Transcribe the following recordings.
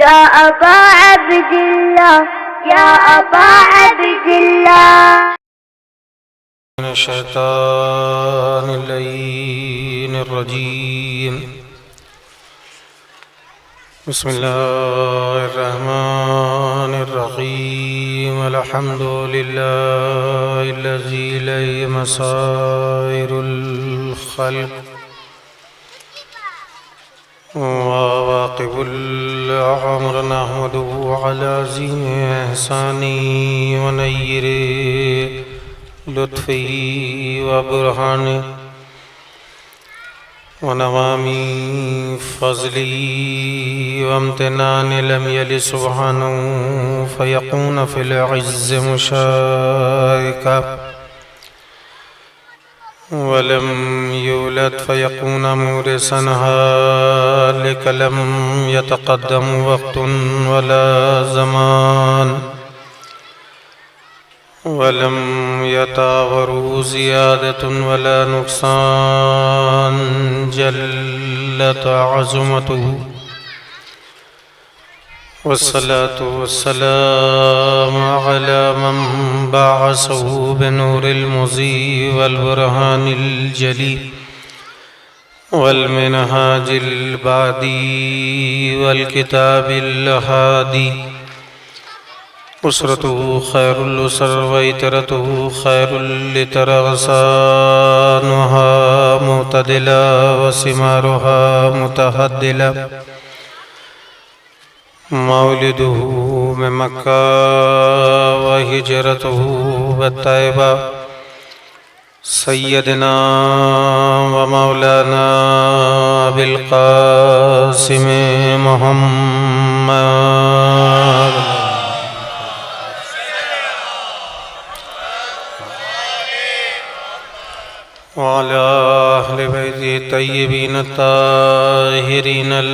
या अबा अब्दिल्लाह या अबा अब्दिल्लाह। शैतानिर्रजीम। बिस्मिल्लाहिर्रहमानिर्रहीम। अल्हम्दुलिल्लाहिल्लज़ी इलैहि मसाइरुल खल्क़ वाक़िबुल अम्र नहमदुहु अला ज़ीनि इहसानी व नय्यिरि लुत्फ़ी व बुरहानी व नवामी फ़ज़ली व इम्तिनानी लम यलिद सुब्हानहु फ़यकून फ़िल इज़्ज़ि मुशारिका वलम यूलद फ़यकून मूरिसन हालिका लम यतक़द्दम वक़्तुन वला ज़मान वलम यतावरु ज़ियादतुन वला नुक़सान जल्लत अज़मतुहु वस्सलातु वस्सलामु अला मन बअसहु बिनूरिल मुज़ी वल बुरहानिल जली वल मिनहाजिल बादी वल किताबिल हादी। उसरतुहु खैरुल उसर व इतरतुहु खैरुल इतर गसानुहा मुतदिला व सिमारुहा मुतहद्दिला। मौलिदुहु में मक्का व हिजरतुहु बत्तैबा। सय्यदना व मौलाना अबिल क़ासिम मुहम्मद व अला अहलि बैति तय्यबीन ताहिरीन अल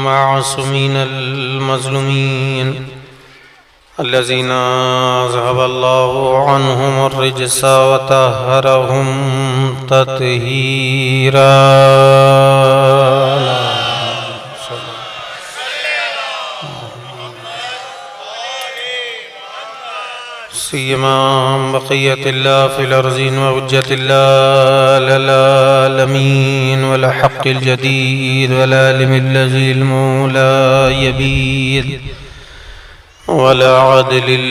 मासूमीन अल मज़लूमीन अल्लज़ीना अज़हबल्लाहु अन्हुम अर्रिज्स व तहहरहुम तत्हीरा। सीमाम बक़ियतिल्लाह फ़िल अर्ज़ीन व हुज्जतिल्लाह अलल आलमीन वल हक़्क़िल जदीद वल आलिमिल लज़ील मौला यबीद वल अदलिल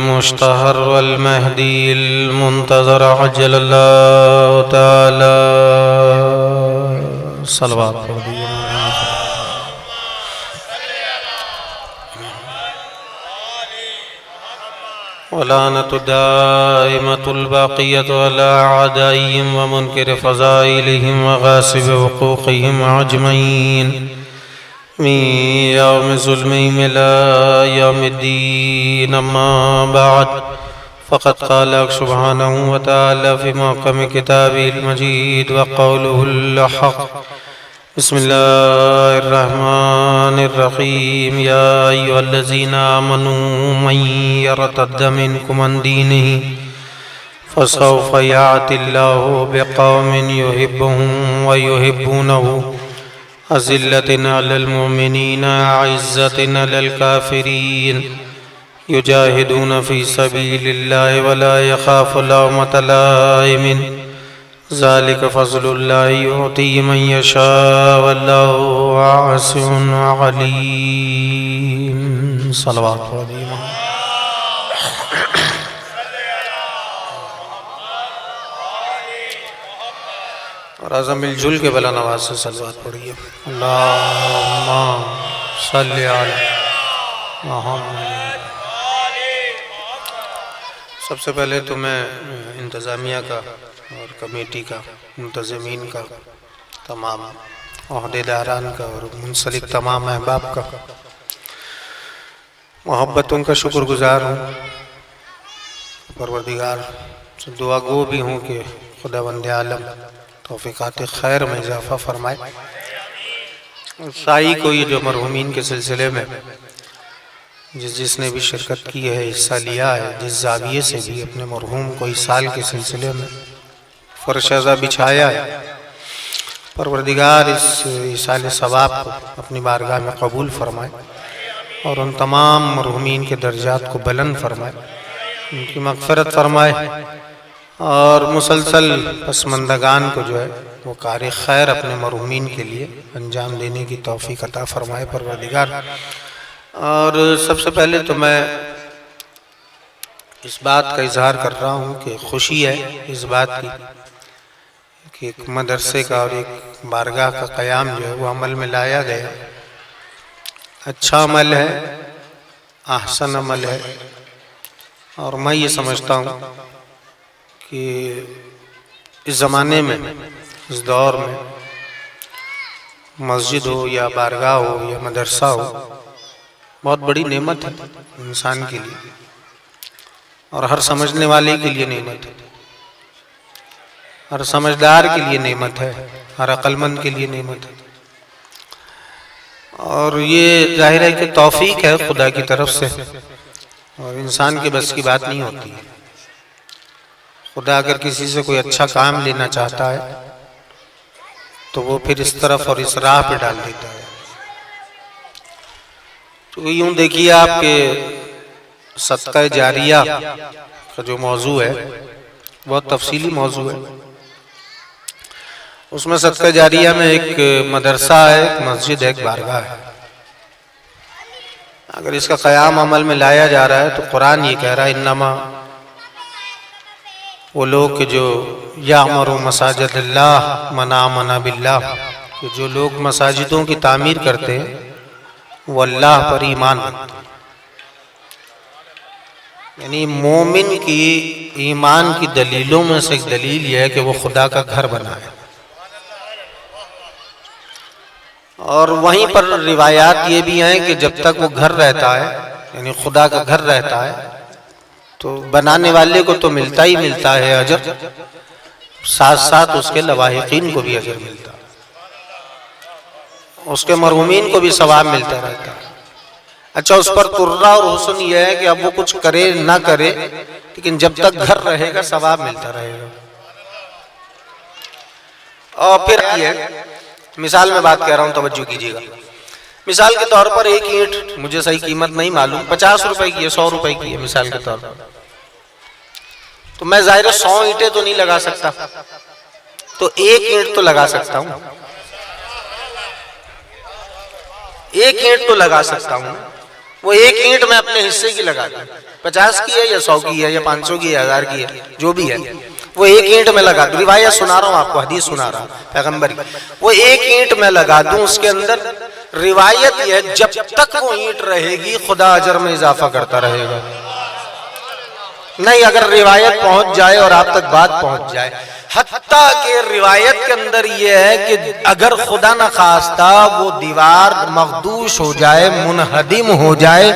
मुश्तहर वल महदील मुंतज़र अज्जलल्लाहु तआला सलवात पढ़ दीजिए। वलानतु दाइमतुल बाक़ियतु अला अअदाइहिम व मुनकिरि फ़ज़ाइलिहिम व गासिबि हुक़ूक़िहिम अजमईन मिन यौमि ज़ुल्मिहिम इला यौमिद्दीन। अम्मा बअद फ़क़द क़ाल सुब्हानहु व तआला फ़ी मुहकमि किताबिहिल मजीद व क़ौलुहुल हक़्क़। बिस्मिल्लाहिर्रहमानिर्रहीम। या अय्युहल्लज़ीना आमनू मन यर्तद्द मिनकुम अन दीनिही फसौफ़ याअतिल्लाहु बिक़ौमिन युहिब्बुहुम व युहिब्बूनहु अज़िल्लतिन अलल मुमिनीन अइज़्ज़तिन अलल काफ़िरीन युजाहिदून फ़ी सबीलिल्लाहि व ला यख़ाफ़ू लौमत लाइमिन ज़ालिक फ़ज़्लुल्लाहि युअतीहि मन यशाअ वल्लाहु वासिउन अलीम। सलवात पढ़ दीजिए। और आज़म मिलजुल के बला नवाज से सलवात पढ़िए। अल्लाहुम्मा सल्लि अला मुहम्मद। सबसे पहले तो मैं इंतज़ामिया का और कमेटी का, मुंतज़मीन का, तमाम ओहदेदारान का और मुंसलिक तमाम अहबाब का मोहब्बतों का शुक्रगुज़ार हूँ। परवरदिगार से दुआ गो भी हूँ कि खुदावंद आलम तौफ़ीक़ात खैर में इजाफ़ा फरमाए। साई को ये जो मरहूमीन के सिलसिले में जिसने भी शिरकत की है, हिस्सा लिया है, जिस ज़ाविये से भी अपने मरहूम को इस साल के सिलसिले में फ़रशज़ा बिछाया है, परवरदिगार इस साल सवाब को अपनी बारगाह में कबूल फरमाए और उन तमाम मरहूमीन के दर्जात को बुलंद फरमाए, उनकी मग़फ़िरत फरमाए और मुसलसल पसमंदगान को जो है वो कार खैर अपने मरहूमीन के लिए अंजाम देने की तौफ़ीक़ अता फरमाए परवरदिगार। और सबसे पहले तो मैं इस बात का इजहार कर रहा हूँ कि खुशी है इस बात की कि एक मदरसे का और एक बारगाह का क़याम जो है वो अमल में लाया गया। अच्छा अमल है, ahsan अमल है। और मैं ये समझता हूँ कि इस ज़माने में, इस दौर में मस्जिद हो या बारगाह हो या मदरसा हो बहुत बड़ी नेमत है इंसान के लिए और हर समझने वाले के लिए नेमत है, हर समझदार के लिए नेमत है, हर अक्लमंद के लिए नेमत है। और ये जाहिर है कि तौफीक है खुदा की तरफ से और इंसान के बस की बात नहीं होती है। खुदा अगर किसी से कोई अच्छा काम लेना चाहता है तो वो फिर इस तरफ और इस राह पे डाल देता है। तो यूं देखिए आपके सदका जारिया का जो मौजू है बहुत तफसीली मौजू है। उसमें सदका जारिया में एक मदरसा है, एक मस्जिद है, एक बारगाह है। अगर इसका क़याम अमल में लाया जा रहा है तो कुरान ये कह रहा है इन्नमा, वो लोग के जो यामरू मसाजिदल्लाह मन आमन बिल्लाह, जो लोग मसाजिदों की तामीर करते हैं वो अल्लाह पर ईमान रखते हैं। यानी मोमिन की ईमान की दलीलों में से एक दलील यह है कि वो खुदा का घर बनाए। और वहीं पर रिवायात ये भी हैं कि जब तक वो घर रहता है यानी खुदा का घर रहता है तो बनाने वाले को तो मिलता ही मिलता है अजर, साथ साथ उसके लवाहिकीन को भी अजर मिलता है, उसके मरहूमीन को भी सवाब मिलता रहता है। अच्छा, उस पर तुर्रा और हुस्न यह है कि अब वो कुछ करे ना करे लेकिन जब तक घर रहेगा सवाब मिलता रहेगा। और फिर ये मिसाल में बात कह रहा हूं, तवज्जो कीजिएगा। मिसाल के तौर पर एक ईंट, मुझे सही कीमत नहीं मालूम, 50 रुपए की है, 100 रुपए की है मिसाल के तौर पर, तो मैं जाहिर 100 ईंटें तो नहीं लगा सकता, तो एक ईंट तो लगा सकता हूं, एक ईंट तो लगा सकता हूं। वो एक ईंट मैं अपने हिस्से की लगा दूं, 50 की है या 100 की है या 500 की है, 1000 की है, जो भी है, वो एक ईंट में लगा दूं। रिवायत सुना रहा हूं आपको, हदीस सुना रहा हूं पैगंबरी। वो एक ईंट में लगा दूं, उसके अंदर रिवायत ये है जब तक वो ईंट रहेगी खुदा अजर में इजाफा करता रहेगा। नहीं, अगर रिवायत पहुंच जाए और आप तक बात पहुंच जाए, हत्ता के रिवायत के अंदर यह है कि अगर खुदा न खास्ता वो दीवार मखदूश हो जाए, मुनहदिम हो जाए,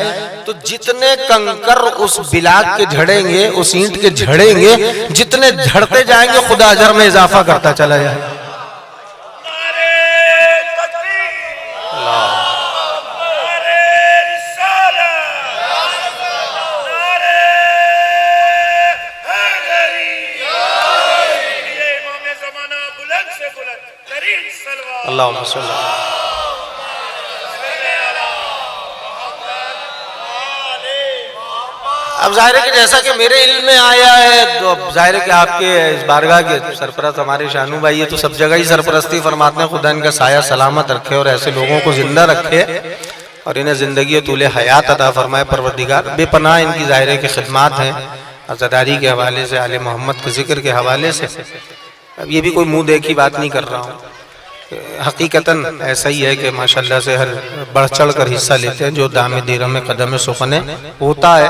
तो जितने कंकर उस बिलाक के झड़ेंगे, उस ईंट के झड़ेंगे, जितने झड़ते जाएंगे खुदा अजर में इजाफा करता चला जाए। अल्लाहुम्मा सल्ली। अब जाहिर है कि जैसा कि मेरे इल्म में आया है, तो अब जाहिर है कि आपके इस बारगाह के सरपरस्त हमारे शानू भाई, ये तो सब जगह ही सरपरस्ती फरमाते हैं। खुदा इनका साया सलामत रखे और ऐसे लोगों को जिंदा रखे और इन्हें जिंदगी तूले हयात अता फरमाए परवरदिगार। बेपनाह इनकी जाहिर है कि खिदमात हैं अज़ादारी के हवाले से, आले मोहम्मद के जिक्र के हवाले से। अब ये भी कोई मुंह देखी बात नहीं कर रहा हूँ, हकीकतन ऐसा ही है कि माशाल्लाह से हर बढ़ चढ़ कर हिस्सा लेते हैं। जो दाम दीरम में कदम सुखने होता है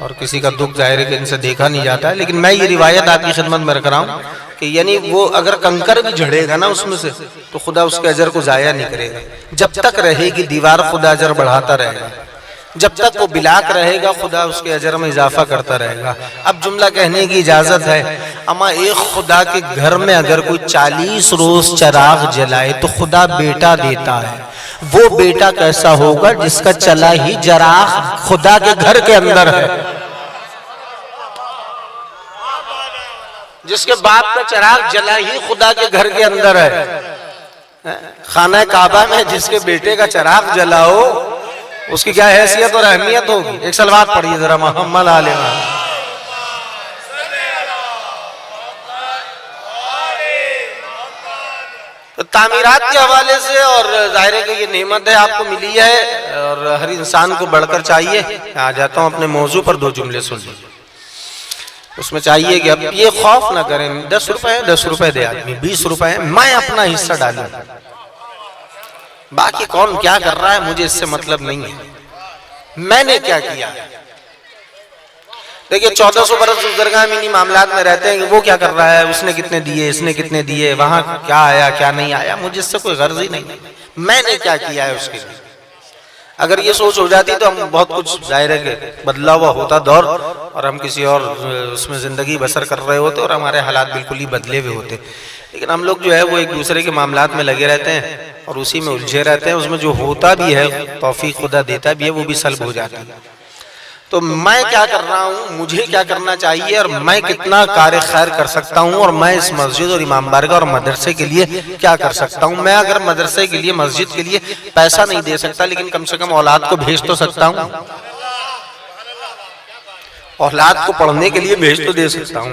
और किसी का दुख जाहिर है कि इनसे देखा नहीं जाता है। लेकिन मैं ये रिवायत आपकी खिदमत में रख रहा हूँ कि यानी वो अगर कंकर भी झड़ेगा ना उसमें से, तो खुदा उसके अजर को जाया नहीं करेगा। जब तक रहेगी दीवार खुदा अजर बढ़ाता रहेगा, जब तक वो बिलाक रहेगा खुदा उसके अजर में इजाफा करता रहेगा। अब जुमला कहने की इजाजत है, अमा एक खुदा के घर में अगर कोई 40 रोज चिराग जलाए तो खुदा बेटा देता है। वो बेटा कैसा होगा जिसका चला ही चिराग खुदा के घर के अंदर है, जिसके बाप का चिराग जला ही खुदा के घर के अंदर है। खाना काबा में जिसके बेटे का चिराग जलाओ उसकी क्या हैसियत और अहमियत होगी। एक सलवात पढ़िए जरा मोहम्मद आले मोहम्मद। तो तामीरात के हवाले से और जाहिर है कि ये नेमत है आपको मिली है और हर इंसान को बढ़कर चाहिए। आ जाता हूँ अपने मौजू पर, 2 जुमले सुन लीजिए। उसमें चाहिए कि अब ये खौफ ना करें, 10 रुपए 10 रुपए दे आदमी, 20 रुपए मैं अपना हिस्सा डालूं, बाकी कौन क्या कर रहा है मुझे इससे मतलब नहीं है, मैंने क्या किया। देखिए 1400 बरस उस दरगाह में इन्हीं मामलात में रहते हैं कि वो क्या कर रहा है, उसने कितने दिए, इसने कितने दिए, वहां क्या आया क्या नहीं आया, मुझे इससे कोई गर्ज ही नहीं, मैंने क्या किया है उसके लिए। अगर ये सोच हो जाती तो हम बहुत कुछ जाहिर है बदला हुआ होता दौर और हम किसी और उसमें जिंदगी बसर कर रहे होते और हमारे हालात बिल्कुल ही बदले हुए होते। लेकिन हम लोग जो है वो एक दूसरे के मामलात में लगे रहते हैं और उसी में उलझे रहते हैं। उसमें जो होता भी है तौफीक खुदा देता भी है, वो भी सल्ब हो जाता है। तो मैं क्या कर रहा हूँ, मुझे क्या करना चाहिए और मैं कितना कार्य खैर कर सकता हूँ और मैं इस मस्जिद और इमाम बारगाह और मदरसे के लिए क्या कर सकता हूँ। मैं अगर मदरसे के लिए मस्जिद के लिए पैसा नहीं दे सकता, लेकिन कम से कम औलाद को भेज तो सकता हूँ, औलाद को पढ़ने के लिए भेज तो दे सकता हूँ,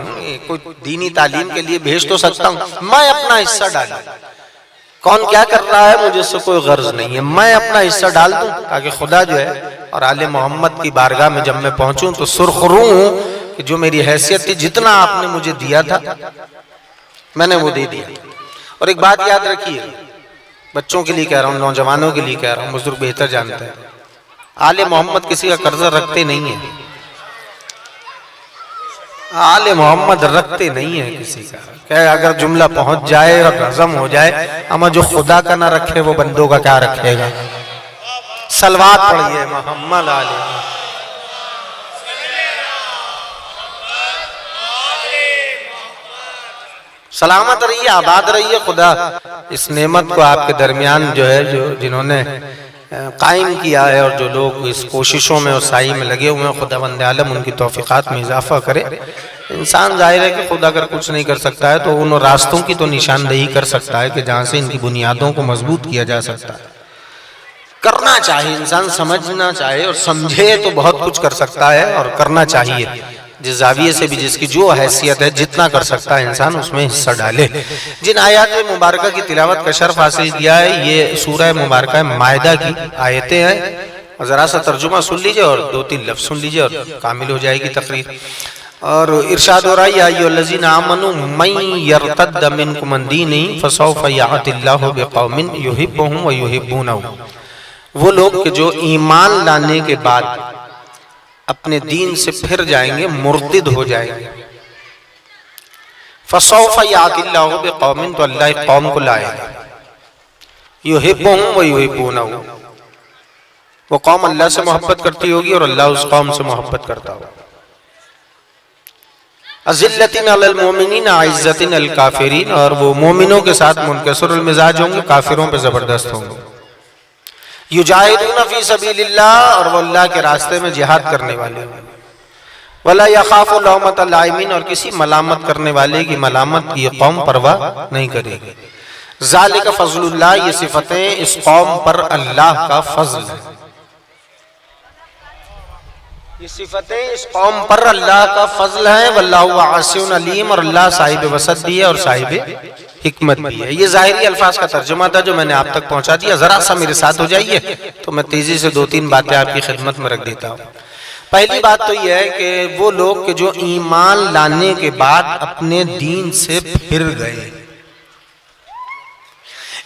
कोई दीनी तालीम के लिए भेज तो सकता हूँ। मैं अपना हिस्सा डालूं, कौन क्या कर रहा है मुझे इससे कोई गर्ज नहीं है, मैं अपना हिस्सा डाल दूं ताकि खुदा जो है और आले मोहम्मद की बारगाह में जब मैं पहुंचूं तो सुरखरू हूं कि जो मेरी हैसियत थी, जितना आपने मुझे दिया था मैंने वो दे दिया। और एक बात याद रखिए, बच्चों के लिए कह रहा हूं, नौजवानों के लिए कह रहा हूं, बुजुर्ग बेहतर जानते हैं, आले मोहम्मद किसी का कर्जा रखते नहीं है, आले मोहम्मद रखते नहीं है किसी का। क्या अगर जुमला पहुंच जाए और हजम हो जाए, अमा जो खुदा का ना रखे वो बंदों का क्या रखेगा। सलवात पढ़िए मोहम्मद आले। सलामत रहिए, आबाद रहिए। खुदा इस नेमत को आपके दरमियान जो है, जो जिन्होंने कायम किया है और जो लोग इस कोशिशों में और साई में लगे हुए हैं, खुदा बंदे आलम उनकी तौफीकात में इजाफा करे। इंसान जाहिर है कि खुद अगर कुछ नहीं कर सकता है तो उन रास्तों की तो निशानदेही कर सकता है कि जहां से इनकी बुनियादों को मजबूत किया जा सकता है। करना चाहिए, इंसान समझना चाहे और समझे तो बहुत कुछ कर सकता है और करना चाहिए। जिस जाविये से भी जिसकी जो हैसियत है, जितना कर सकता है इंसान उसमें हिस्सा डाले। जिन आयत मुबारका की तिलावत का शर्फ हासिल किया है, ये सूरह मुबारका मायदा की आयतें हैं। जरा सा तर्जुमा सुन लीजिए और 2-3 लफ्ज सुन लीजिए और कामिल हो जाएगी तकरीर। और इरशाद हो रहा है, या अय्युहल्लज़ीना आमनू मन यर्तद्द मिनकुम अन दीनिही फसौफ यअतिल्लाहु बिक़ौमिन युहिब्बुहुम व युहिब्बूनहु। वो लोग के जो ईमान लाने के बाद अपने दीन से फिर जाएंगे, मुर्तिद हो जाएंगे। फसौफ यअतिल्लाहु बिक़ौमिन, तो अल्लाह एक कौम को लाएगा, युहिब्बुहुम व युहिब्बूनहु, वो कौम अल्लाह से मोहब्बत करती होगी और अल्लाह उस कौम से मोहब्बत करता होगा। अज़िल्लतिन अलल मोमिनीन अइज़्ज़तिन अल काफिरीन, और वो मोमिनों के साथ मुनकसिरुल मिजाज होंगे, काफिरों पे जबरदस्त होंगे। युजाहिदून फी सबीलिल्लाह, और वो अल्लाह के रास्ते में जिहाद करने वाले होंगे। वला यखाफु लौमत लाइमीन, और किसी मलामत करने वाले की मलामत की कौम परवाह नहीं करेगी। ज़ालिका फ़ज़लुल्लाह, ये सिफतें इस कौम पर अल्लाह का फजल है, ये सिफतें इस कौम पर अल्लाह का फजल है। वल्लाहु वासिउन अलीम, और अल्लाह साहिब वसत भी है और साहिब हिकमत भी है। ये ज़ाहिरी अल्फाज का तर्जुमा था जो मैंने आप तक पहुंचा दिया। जरा सा मेरे साथ हो जाइए तो मैं तेजी से 2-3 बातें आपकी खिदमत में रख देता हूँ। पहली बात तो यह है कि वो लोग के जो ईमान लाने के बाद अपने दीन से फिर गए।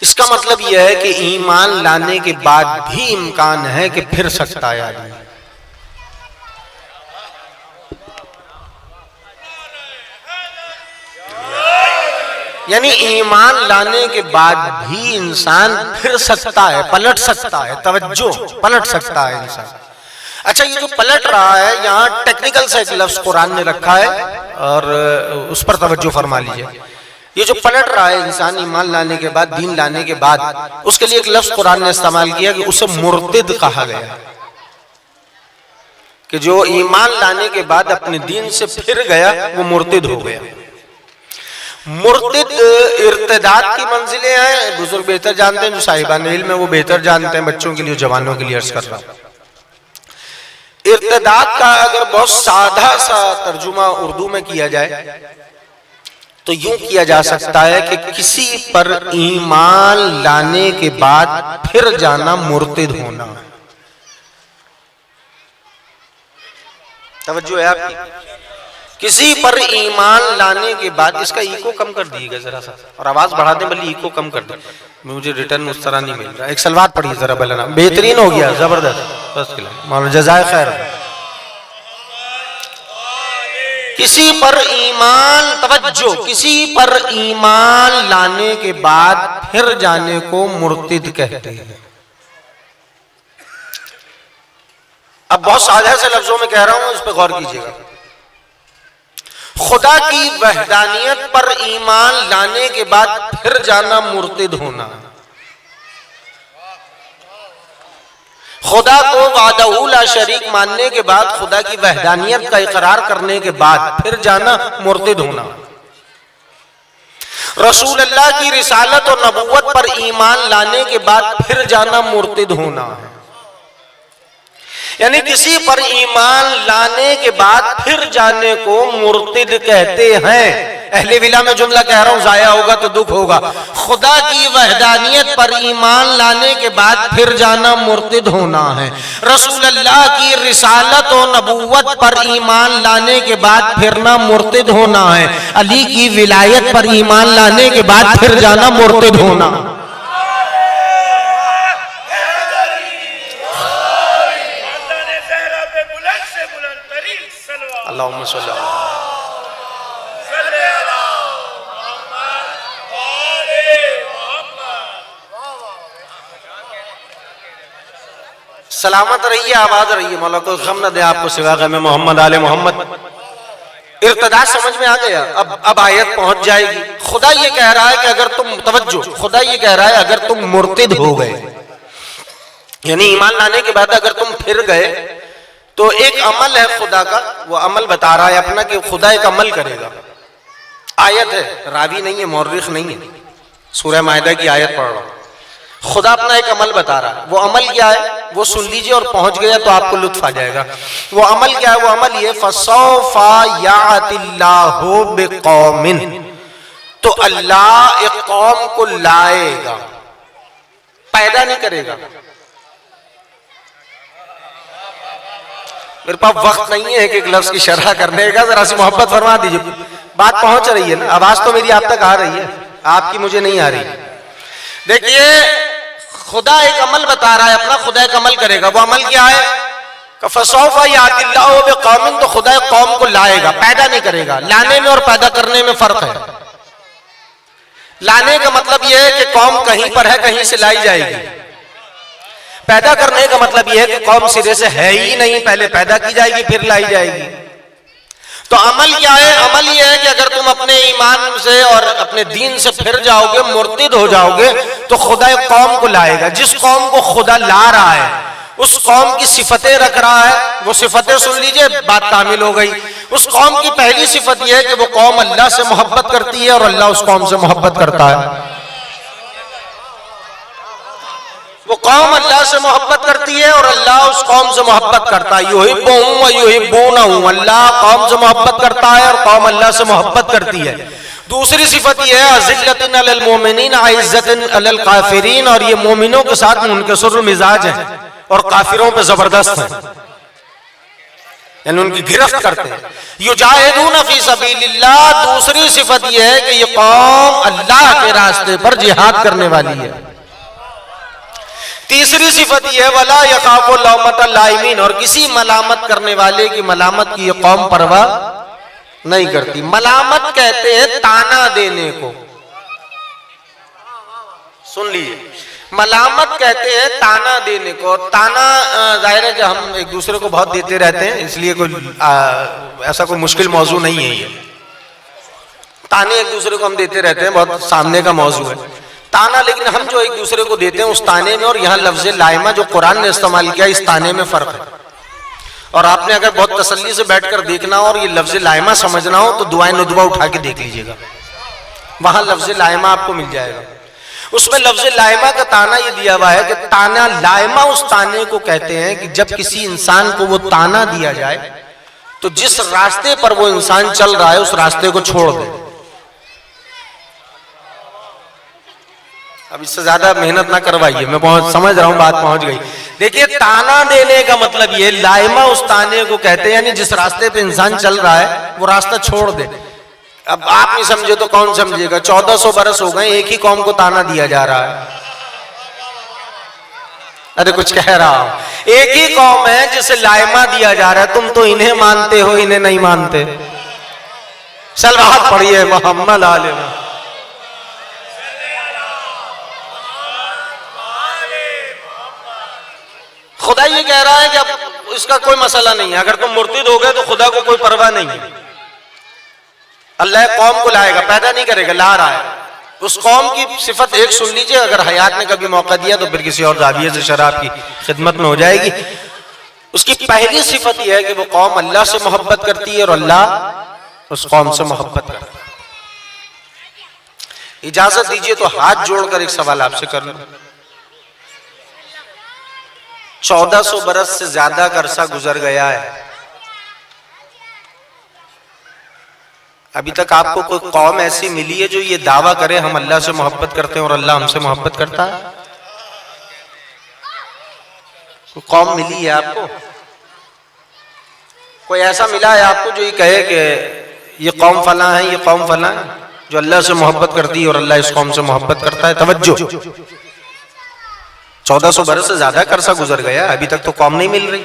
इसका मतलब यह है कि ईमान लाने के बाद भी इम्कान है कि फिर सकता है आदमी। यानी ईमान लाने के बाद भी इंसान फिर सकता है, पलट सकता है, तवज्जो पलट सकता है इंसान। अच्छा, ये जो पलट रहा है, यहाँ टेक्निकल से एक लफ्ज कुरान ने रखा है और उस पर तवज्जो फरमा लीजिए। ये जो पलट रहा है इंसान ईमान लाने के बाद, दीन लाने के बाद, उसके लिए एक लफ्ज कुरान ने इस्तेमाल किया कि उसे मुर्तिद कहा गया, कि जो ईमान लाने के बाद अपने दीन से फिर गया वो मुर्तिद हो गया। मुर्तिद इर्तिदाद की मंजिलें हैं, बुजुर्ग बेहतर जानते हैं, जो साहिबान इल्म है वो बेहतर जानते हैं, बच्चों के लिए जवानों के लिए अर्ज कर रहा हूं। इर्तिदाद का अगर बहुत सादा सा तर्जुमा उर्दू में किया जाए तो यूं किया जा सकता है कि किसी पर ईमान लाने के बाद फिर जाना मुर्तिद होना। तवज्जो है आपकी? किसी पर ईमान लाने के बाद, इसका इको कम कर दीजिएगा जरा सा और आवाज बढ़ा दें, बल्कि इको कम कर दें, मुझे रिटर्न उस तरह नहीं मिल रहा। एक सलवात पढ़िए जरा बलना, बेहतरीन हो गया, जबरदस्त, बस मौलाना जज़ाए खैर। किसी पर ईमान, तवज्जो, किसी पर ईमान लाने के बाद फिर जाने को मुर्तिद कहते हैं। अब बहुत साझा से लफ्जों में कह रहा हूं, इस पर गौर कीजिएगा। खुदा की वहदानियत पर ईमान लाने के बाद फिर जाना मुर्तिद होना। खुदा को वादहू ला शरीक मानने के बाद, खुदा की वहदानियत का इकरार करने के बाद फिर जाना मुर्तिद होना। रसूल अल्लाह की रिसालत और नबुव्वत पर ईमान लाने के बाद फिर जाना मुर्तिद होना है। यानी किसी पर ईमान लाने के बाद फिर जाने को मुर्तिद कहते हैं। अहले विला में जुमला कह रहा हूं, जाया होगा तो दुख होगा। खुदा की वहदानियत पर ईमान लाने के बाद फिर जाना मुर्तिद होना है। रसूल अल्लाह की रिसालत और नबुव्वत पर ईमान लाने के बाद फिरना मुर्तिद होना है। अली की विलायत पर ईमान लाने के बाद फिर जाना मुर्तिद होना। अल्लाहुम्मा सल्ली अला सलामत रहिए, आबाद रहिए, मौला को गम न दे आपको सिवा गम मोहम्मद आले मोहम्मद। इर्तिदा समझ में आ गया? अब आयत पहुंच जाएगी। खुदा ये कह रहा है कि अगर तुम, तवज्जो, खुदा ये कह रहा है अगर तुम मुर्तिद हो गए, यानी ईमान लाने के बाद अगर तुम फिर गए, तो एक अमल है खुदा का, वो अमल बता रहा है अपना कि खुदा एक अमल करेगा। आयत है, रावी नहीं है, मौर्रिख नहीं है, सूरह माइदा की आयत पढ़ रहा हूं। खुदा अपना एक अमल बता रहा है। वो अमल क्या है वो सुन लीजिए, और पहुंच गया तो आपको लुत्फ आ जाएगा। वो अमल क्या है? वो अमल ये, फसौफा यातिल्लाहु बिकौमिन, तो अल्लाह एक कौम को लाएगा, पैदा नहीं करेगा। मेरे पास वक्त नहीं है एक लफ्ज की शरह करने का, जरा सी मोहब्बत फरमा दीजिए। बात पहुंच रही है ना? आवाज तो मेरी आप तक आ रही है, आपकी मुझे नहीं आ रही। देखिए, खुदा एक अमल बता रहा है अपना, खुदा एक अमल करेगा। वो अमल क्या है? फसौफा यातिल्लाहु बिकौमिन, तो खुदा एक कौम को लाएगा, पैदा नहीं करेगा। लाने में और पैदा करने में फर्क है। लाने का मतलब यह है कि कौम कहीं पर है, कहीं से लाई जाएगी। पैदा करने का मतलब यह है कि कौम सिरे से है ही नहीं, पहले पैदा की जाएगी फिर लाई जाएगी। तो अमल क्या है? अमल यह है कि अगर तुम अपने ईमान से और अपने दीन से फिर जाओगे, मुर्तिद हो जाओगे, तो खुदा एक कौम को लाएगा। जिस कौम को खुदा ला रहा है उस कौम की सिफतें रख रहा है। वो सिफतें सुन लीजिए, बात कामिल हो गई। उस कौम की पहली सिफत यह है कि वो कौम अल्लाह से मोहब्बत करती है और अल्लाह उस कौम से मोहब्बत करता है। वो कौम अल्लाह से मोहब्बत करती है और अल्लाह उस कौम से मोहब्बत करता है। युहिब्बुहुम व युहिब्बूनहु, अल्लाह कौम से मोहब्बत करता है और कौम अल्लाह से मोहब्बत करती है। दूसरी सिफत यह है, अज़िल्लतुन अलल मोमिनीन अइज़्ज़तुन अलल काफिरीन, और ये मोमिनों के साथ मुनकसिर मिजाज है और काफिरों पे जबरदस्त है, यानी उनकी गिरफ्त करते हैं। युजाहिदून फी सबीलिल्लाह, दूसरी सिफत यह है कि ये कौम अल्लाह के रास्ते पर जिहाद करने वाली है। तीसरी सिफत यह है, वला यखाफु लौमत लाइमीन, और किसी मलामत करने वाले की मलामत की ये कौम परवाह नहीं करती। मलामत कहते हैं ताना देने को, सुन लीजिए, मलामत कहते हैं ताना देने को। ताना जाहिर है कि हम एक दूसरे को बहुत देते रहते हैं, इसलिए कोई ऐसा कोई मुश्किल मौजू नहीं है ये। ताने एक दूसरे को हम देते रहते हैं, बहुत सामने का मौजू है ताना, लेकिन हम जो एक दूसरे को देते हैं उस ताने में और यहाँ लफ्ज लाइमा जो कुरान ने इस्तेमाल किया, इस ताने में फर्क है। और आपने अगर बहुत तसल्ली से बैठकर देखना हो और ये लफ्ज लाइमा समझना हो तो दुआए नुदवा उठा के देख लीजिएगा, वहां लफ्ज लाइमा आपको मिल जाएगा। उसमें लफ्ज लाइमा का ताना ये दिया हुआ है कि ताना लाइमा उस ताने को कहते हैं कि जब किसी इंसान को वो ताना दिया जाए तो जिस रास्ते पर वो इंसान चल रहा है उस रास्ते को छोड़ दे। अब इससे ज्यादा मेहनत ना करवाइए, मैं समझ रहा हूं, बात पहुंच गई। देखिए, ताना देने का मतलब ये, लाइमा उस ताने को कहते हैं यानी जिस रास्ते पे इंसान चल रहा है वो रास्ता छोड़ दे। अब आप नहीं समझे तो कौन समझेगा? 1400 बरस हो गए, एक ही कौम को ताना दिया जा रहा है। अरे कुछ कह रहा हूं, एक ही कौम है जिसे लाइमा दिया जा रहा है। तुम तो इन्हें मानते हो, इन्हें नहीं मानते। सलवात पढ़िए मोहम्मद आले। खुदा ये कह रहा है कि अब इसका कोई मसला नहीं है, अगर तुम मुर्तिद हो गए तो खुदा को कोई परवाह नहीं है। अल्लाह कौम को लाएगा, पैदा नहीं करेगा, ला रहा है। उस कौम की सिफत एक सुन लीजिए, अगर हयात ने कभी मौका दिया तो फिर किसी और जाविये से शराब की खिदमत में हो जाएगी। उसकी पहली सिफत यह है कि वो कौम अल्लाह से मोहब्बत करती है और अल्लाह उस कौम से मोहब्बत करता है। इजाजत दीजिए तो हाथ जोड़कर एक सवाल आपसे कर लूं। 1400 बरस से ज्यादा का अरसा गुजर गया है, अभी तक आपको कोई कौम ऐसी मिली है जो ये दावा करे हम अल्लाह से मोहब्बत करते हैं और अल्लाह हमसे मोहब्बत करता है? कोई कौम मिली है आपको? कोई ऐसा मिला है आपको जो ये कहे कि ये कौम फला है, ये कौम फला है, जो अल्लाह से मोहब्बत करती है और अल्लाह इस कौम से मोहब्बत करता है? तवज्जो, 1400 बरस से ज्यादा का अरसा गुजर गया, अभी तक तो कौम नहीं मिल रही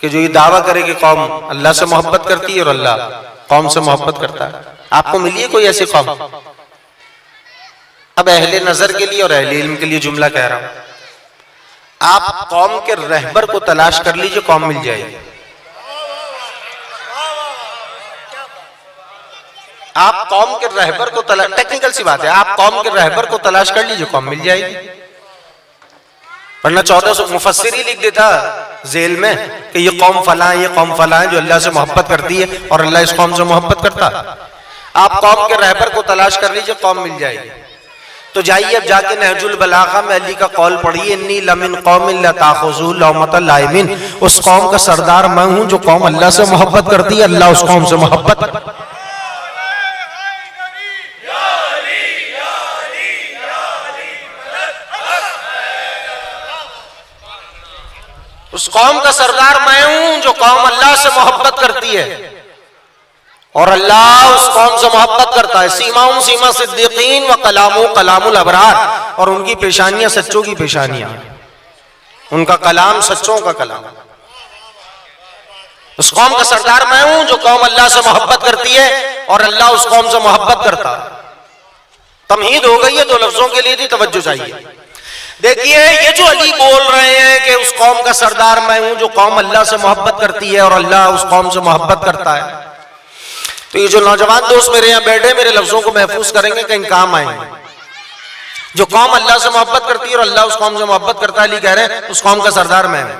कि जो ये दावा करे कि कौम अल्लाह से मोहब्बत करती है और अल्लाह कौम से मोहब्बत करता है। आपको मिली है कोई ऐसी कौम? अब अहले नजर के लिए और अहले इल्म के लिए जुमला कह रहा हूं, आप कौम के रहबर को तलाश कर लीजिए, कौम मिल जाएगी। आप कौम के रहबर को तलाश, टेक्निकल सी बात है, आप कौम के रहबर को तलाश कर लीजिए, कौम मिल जाएगी। वरना 1400 मुफस्सिर ही लिख देता जेल में कि ये कौम फला है, ये कौम फला है जो अल्लाह से मोहब्बत करती है और अल्लाह इस कौम से मोहब्बत करता है। आप कौम के रहबर को तलाश कर लीजिए, कौम मिल जाएगी। तो जाइए अब जाके नहजुल बलागा में अली का कौल पढ़िए, इन्नी लमिन कौमिन ला ताखुज़ू लौमतल लाइमिन। उस कौम का सरदार मैं हूं जो कौम अल्लाह से मोहब्बत करती है, अल्लाह उस कौम से मोहब्बत। उस कौम का सरदार मैं हूं जो कौम अल्लाह से मोहब्बत करती है और अल्लाह उस कौम से मोहब्बत करता है। सीमाउन सीमा सिद्दीकीन व कलामु कलामुल अबरार, और उनकी पेशानियां सच्चों की पेशानियां, उनका कलाम सच्चों का कलाम। उस कौम का सरदार मैं हूं जो कौम अल्लाह से मोहब्बत करती है और अल्लाह उस कौम से मोहब्बत करता है। तमहीद हो गई है, दो लफ्जों के लिए थी, तवज्जो चाहिए। देखिए, ये जो अली बोल रहे हैं कि उस कौम का सरदार मैं हूं जो कौम अल्लाह से मोहब्बत करती है और अल्लाह उस कौम से मोहब्बत करता है, तो ये जो नौजवान दोस्त मेरे यहाँ बैठे मेरे लफ्जों को महफूज करेंगे, कहीं काम आएंगे। जो कौम अल्लाह से मोहब्बत करती है और अल्लाह उस कौम से मोहब्बत करता है, अली कह रहे हैं उस कौम का सरदार मैं हूं।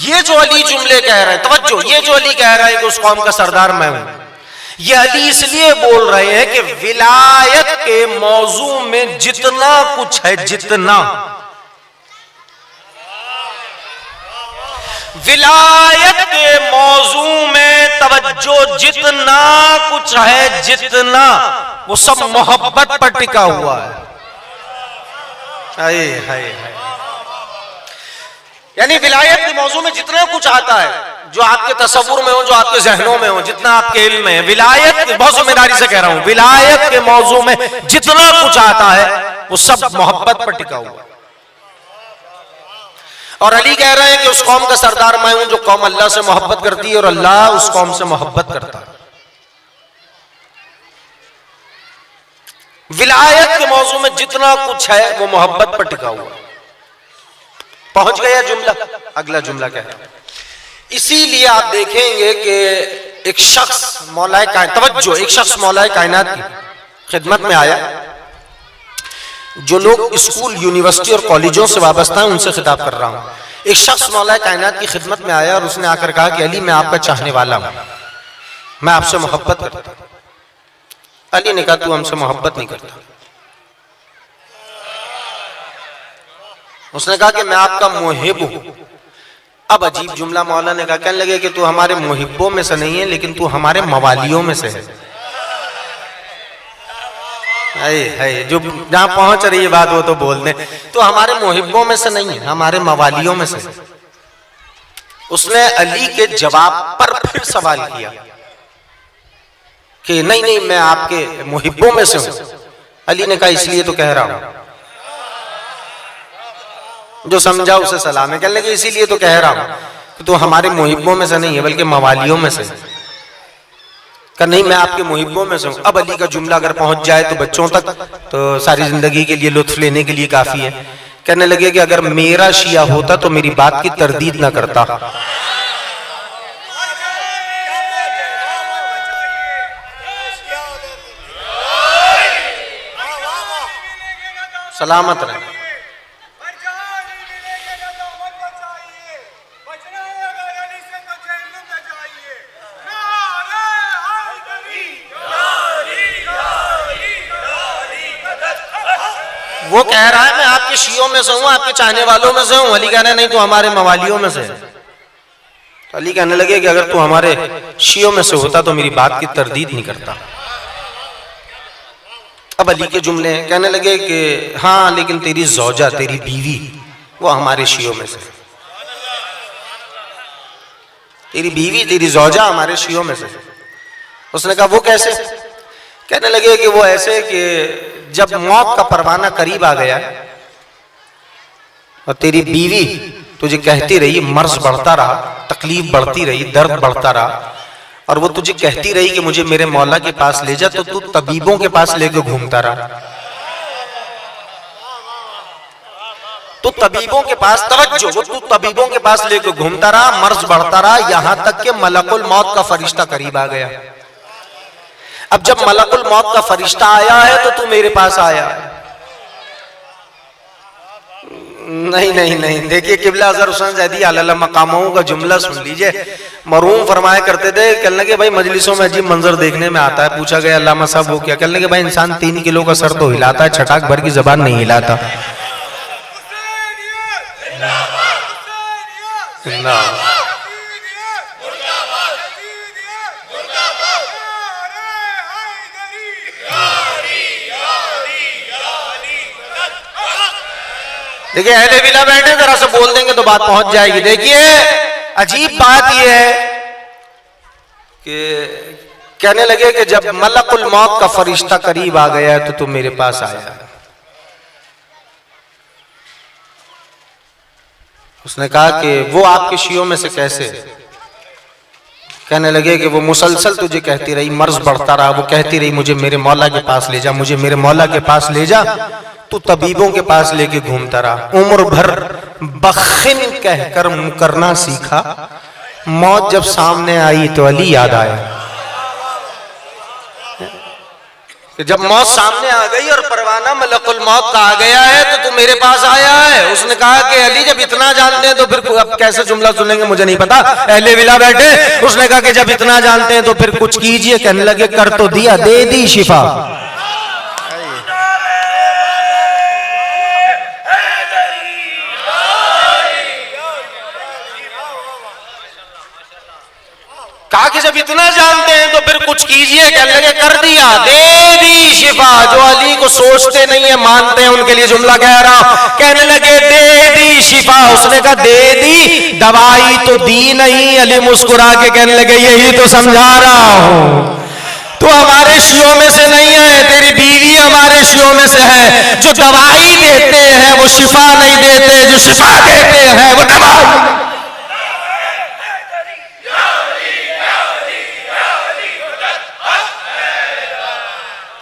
ये जो अली जुमले कह रहे हैं, तवज्जो, ये जो अली कह रहा है कि उस कौम का सरदार मैं हूं, ये अली इसलिए बोल रहे हैं कि विलायत के मौजू में जितना कुछ है, जितना विलायत के मौजू में तवज्जो, जितना कुछ है, जितना, वो सब मोहब्बत पर टिका हुआ है। हाय हाय हाय। यानी विलायत के मौजू में जितना कुछ आता है, जो आपके तसव्वुर में हो, जो आपके जहनों में हो, जितना आपके इल्म में है, विलायत, बहुत जिम्मेदारी से कह रहा हूं, विलायत के मौजू में जितना कुछ आता है वो सब मोहब्बत पर टिका हुआ है। और अली कह रहे हैं कि उस कौम का सरदार मैं हूं जो कौम अल्लाह से मोहब्बत करती है और अल्लाह उस कौम से मोहब्बत करता है। विलायत के मौजू में जितना कुछ है वो मोहब्बत पर टिका हुआ। पहुंच गया जुमला। अगला जुमला क्या है? इसीलिए आप देखेंगे कि एक शख्स मौलाए कायनात, तवज्जो, एक शख्स मौलाए कायनात की खिदमत में आया। जो लोग स्कूल, यूनिवर्सिटी और कॉलेजों से वाबस्ता हैं उनसे खिताब कर रहा हूं। एक शख्स मौलाए कायनात की खिदमत में आया और उसने आकर कहा कि अली, मैं आपका चाहने वाला हूं, मैं आपसे मोहब्बत करता हूं। अली ने कहा तू हमसे मोहब्बत नहीं करता। उसने कहा कि मैं आपका मुहिब हूं। अब अजीब जुमला मौला ने कहा, कहने लगे कि तू हमारे मुहिब्बों में से नहीं है, लेकिन तू हमारे मवालियों में से है। है जो जहां पहुंच रही है बात वो तो बोल दे। तो हमारे मुहिब्बों में से नहीं है, हमारे मवालियों में से। उसने अली के जवाब पर फिर सवाल किया कि नहीं नहीं मैं आपके मुहिब्बों में से हूं। अली ने कहा इसलिए तो कह रहा हूं। जो समझा उसे सलाम है। कहने लगे इसीलिए तो कह रहा हूं कि तो हमारे मुहिब्बों में से नहीं है बल्कि मवालियों में से। कहा नहीं मैं आपके मुहिब्बों में से हूं। अब अली का जुमला अगर पहुंच जाए तो बच्चों तक तो सारी जिंदगी के लिए लुत्फ लेने के लिए काफी है। कहने लगे कि अगर मेरा शिया होता तो मेरी बात की तरदीद ना करता। सलामत रहे। वो कह रहा है मैं आपके शियों में से हूं, आपके चाहने वालों में से हूं। अली कह रहे हैं नहीं तू हमारे मवालियों में से है। तो अली कहने लगे कि अगर तू हमारे शियों में से होता तो मेरी बात की तरदीद नहीं करता। अब अली के जुमले हैं। कहने लगे कि हाँ लेकिन तेरी ज़ौजा तेरी बीवी वो हमारे शियों में से, तेरी बीवी तेरी ज़ौजा हमारे शियों में से। उसने कहा वो कैसे? कहने लगे कि वो ऐसे कि जब मौत का परवाना करीब आ गया और तेरी बीवी तुझे कहती रही, मर्ज बढ़ता रहा, तकलीफ बढ़ती रही, दर्द बढ़ता रहा, और वो तुझे कहती रही कि मुझे मेरे मौला के पास ले जा, तो तू तबीबों के पास लेके घूमता रहा। तो तबीबों के पास तवज्जो, वो तू तबीबों के पास लेके घूमता रहा, मर्ज बढ़ता रहा, यहां तक कि मलकुल मौत का फरिश्ता करीब आ गया। अब जब मलकुल मौत का फरिश्ता आया है तो तू मेरे पास आया। नहीं नहीं नहीं, देखिए किबला अज़हर हुसैन ज़ैदी अलैहि मकामों का जुमला सुन लीजिए। मरहूम फरमाया करते थे, कहने लगे भाई मजलिसों में अजीब मंजर देखने में आता है। पूछा गया अल्लामा साहब वो क्या? कहने लगे भाई इंसान 3 किलो का सर तो हिलाता है, छटाक भर की जबान नहीं हिलाता। देखिए अहले विला बैठे जरा से बोल देंगे तो बात पहुंच जाएगी। देखिए अजीब बात यह है कि कहने लगे कि जब मलकुल मौत का फरिश्ता करीब आ गया तो तू मेरे पास आया। उसने कहा कि वो आपके शियों में से कैसे? कहने लगे कि वो मुसलसल तुझे कहती रही, मर्ज बढ़ता रहा, वो कहती रही मुझे मेरे मौला के पास ले जा, मुझे मेरे मौला के पास ले जा, तू तबीबों के पास लेके घूमता रहा। उम्र भर बखिन कहकर मुकरना सीखा, मौत जब सामने आई तो अली याद आया। कि जब मौत सामने आ गई और परवाना मलकुल मौत का आ गया है तो तू मेरे पास आया है। उसने कहा कि अली जब इतना जानते हैं तो फिर अब कैसे जुमला सुनेंगे मुझे नहीं पता। अहले विला बैठे। उसने कहा कि जब इतना जानते हैं तो फिर कुछ कीजिए। कहने लगे कर तो दिया, दे दी शिफा। कहा कि जब इतना जानते हैं तो फिर कुछ कीजिए। कहने लगे कर दिया, दे दी शिफा। जो अली को सोचते नहीं है मानते हैं उनके लिए जुमला कह रहा हूं। कहने लगे दे दी शिफा। उसने कहा दे दी, दवाई तो दी नहीं। अली मुस्कुरा के कहने लगे यही तो समझा रहा हूं, तो हमारे शियों में से नहीं है, तेरी बीवी हमारे शियों में से है। जो दवाई देते हैं वो शिफा नहीं देते, जो शिफा देते हैं वो दवाई।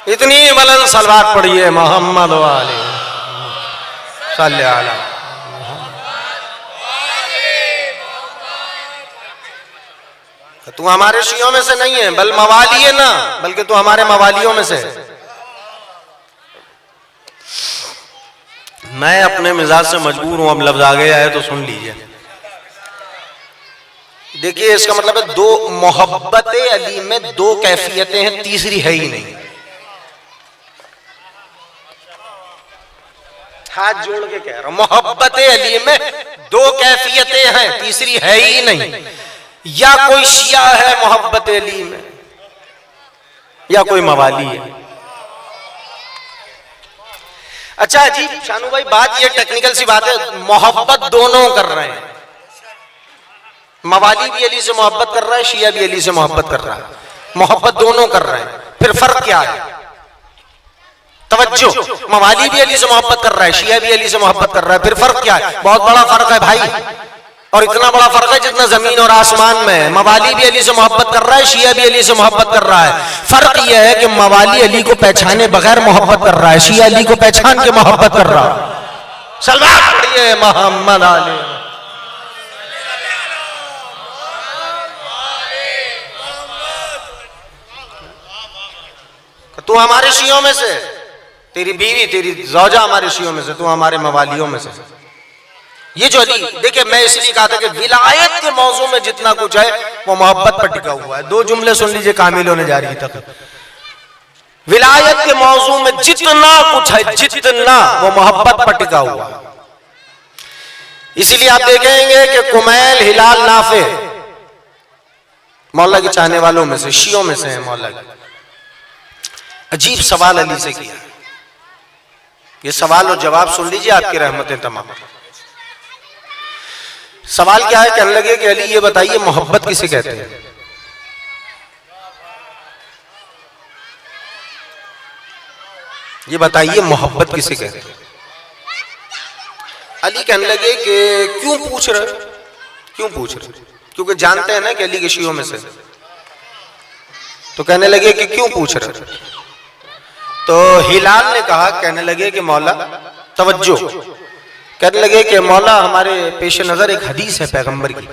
इतनी बुलंद सलवात पढ़िए मोहम्मद वाले सल्लल्लाहु अलैहि। तू हमारे शियों में से नहीं है, बल मवाली है ना, बल्कि तू हमारे मवालियों में से है। मैं अपने मिजाज से मजबूर हूं, अब लफ्ज आ गया है तो सुन लीजिए। देखिए इसका मतलब है दो मोहब्बत अली में दो कैफियतें हैं, तीसरी है ही नहीं। हाथ जोड़ के कह रहा हूं, मोहब्बत अली में दो कैफियतें हैं, तीसरी है ही नहीं। या कोई शिया है मोहब्बत अली में, या कोई मवाली है। अच्छा जी शानू भाई, बात ये टेक्निकल सी बात है, मोहब्बत दोनों कर रहे हैं। मवाली भी अली से मोहब्बत कर रहा है, शिया भी अली से मोहब्बत कर रहा है, मोहब्बत दोनों कर रहे हैं। फिर फर्क क्या है? तवज्जो, मवाली भी अली से मोहब्बत कर रहा है, शिया भी अली से मोहब्बत कर रहा है, फिर फर्क क्या है? बहुत बड़ा फर्क है भाई, और इतना बड़ा फर्क है जितना जमीन और आसमान में है। मवाली भी अली से मोहब्बत कर रहा है, शिया भी अली से मोहब्बत कर रहा है। फर्क यह है कि मवाली अली को पहचाने बगैर मोहब्बत कर रहा है, शिया अली को पहचान के मोहब्बत कर रहा है। सलवात पढ़िए मोहम्मद अली। तू हमारे शियों में से, तेरी बीवी तेरी ज़ौजा हमारे शियों में से, तू हमारे मवालियों में से। ये जो अली, देखिए मैं इसलिए कहा था कि विलायत के मौजू में जितना कुछ है वो मोहब्बत पर टिका हुआ है। दो जुमले सुन लीजिए, कामिल होने जा रही तक। विलायत के मौजू में जितना कुछ है, जितना वो मोहब्बत पर टिका हुआ है। इसीलिए आप देखेंगे कि कुमैल हिलाल नाफे मौला के चाहने वालों में से, शियों में से है मौला के। अजीब सवाल अली से किया, ये सवाल और जवाब सुन लीजिए, आपकी रहमतें तमाम। सवाल क्या है? कहने लगे कि अली ये बताइए मोहब्बत किसे कहते हैं? ये बताइए मोहब्बत किसे कहते हैं? अली कहने लगे कि क्यों पूछ रहे, क्यों पूछ रहे? क्योंकि जानते हैं ना कि अली के शियों में से। तो कहने लगे कि क्यों पूछ रहे? तो हिलाल ने कहा, कहने लगे कि मौला, तवज्जो, कहने लगे कि मौला हमारे पेश नजर एक हदीस है पैगंबर की।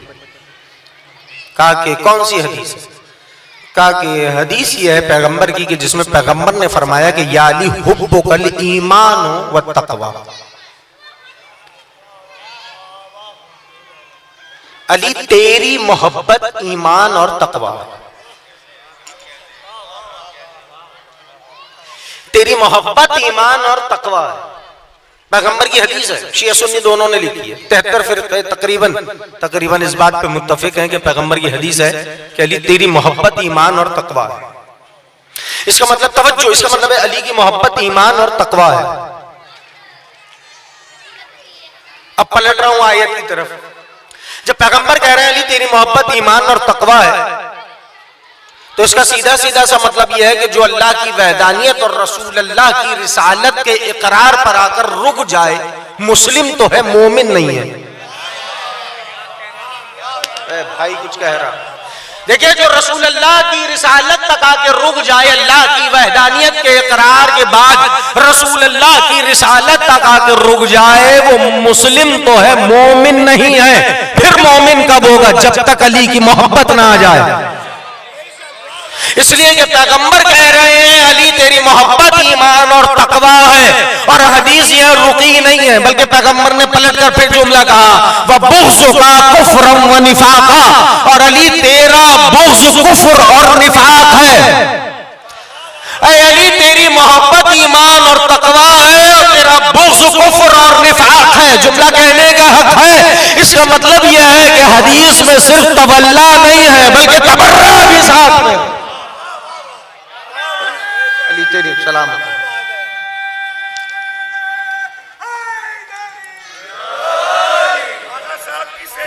कहा कि कौन सी हदीस है? कहा कि हदीस ये है पैगंबर की कि जिसमें पैगंबर ने फरमाया कि या अली हुब्बुकल ईमान व तक़वा। अली तेरी मोहब्बत ईमान और तक़वा है, तेरी मोहब्बत ईमान और तक़वा है। पैगंबर की हदीस है, शिया सुन्नी दोनों ने लिखी है। 73 फिरक़े तकरीबन इस बात पे मुत्तफिक हैं कि पैगंबर की हदीस है कि अली तेरी मोहब्बत ईमान और तक़वा है। इसका मतलब तवज्जो, इसका मतलब है अली की मोहब्बत ईमान और तक़वा है। अब पलट रहा हूं आयत की तरफ। जब पैगंबर कह रहे हैं अली तेरी मोहब्बत ईमान और तक़वा है, तो इसका सीधा सीधा सा मतलब यह है कि जो अल्लाह की वहदानियत और रसूल अल्लाह की रिसालत के इकरार पर आकर रुक जाए, मुस्लिम तो है, मोमिन नहीं है। भाई कुछ कह रहा, देखिए जो रसूल अल्लाह की रिसालत तक आके रुक जाए, अल्लाह की वहदानियत के इकरार के बाद रसूल अल्लाह की रिसालत तक आके रुक जाए, वो मुस्लिम तो है, मोमिन नहीं है। फिर मोमिन कब होगा? जब तक अली की मोहब्बत ना आ जाए। इसलिए कि पैगंबर कह रहे हैं अली तेरी मोहब्बत ईमान और तक़वा है, और हदीस यह रुकी नहीं है, बल्कि पैगंबर ने पलटकर फिर जुमला कहा, वह बुग़्ज़ुका कुफ़्रन व निफ़ाक़ा, और अली तेरा बुग़्ज़ कुफ़्र और निफ़ाक़ है। ऐ अली तेरी मोहब्बत ईमान और तक़वा है, और तेरा बुग़्ज़ कुफ़्र और निफ़ाक़ है। जुमला कहने का हक है। इसका मतलब यह है कि हदीस में सिर्फ तवल्ला नहीं है, बल्कि तबर्रा भी साथ में। तेरी सलामत।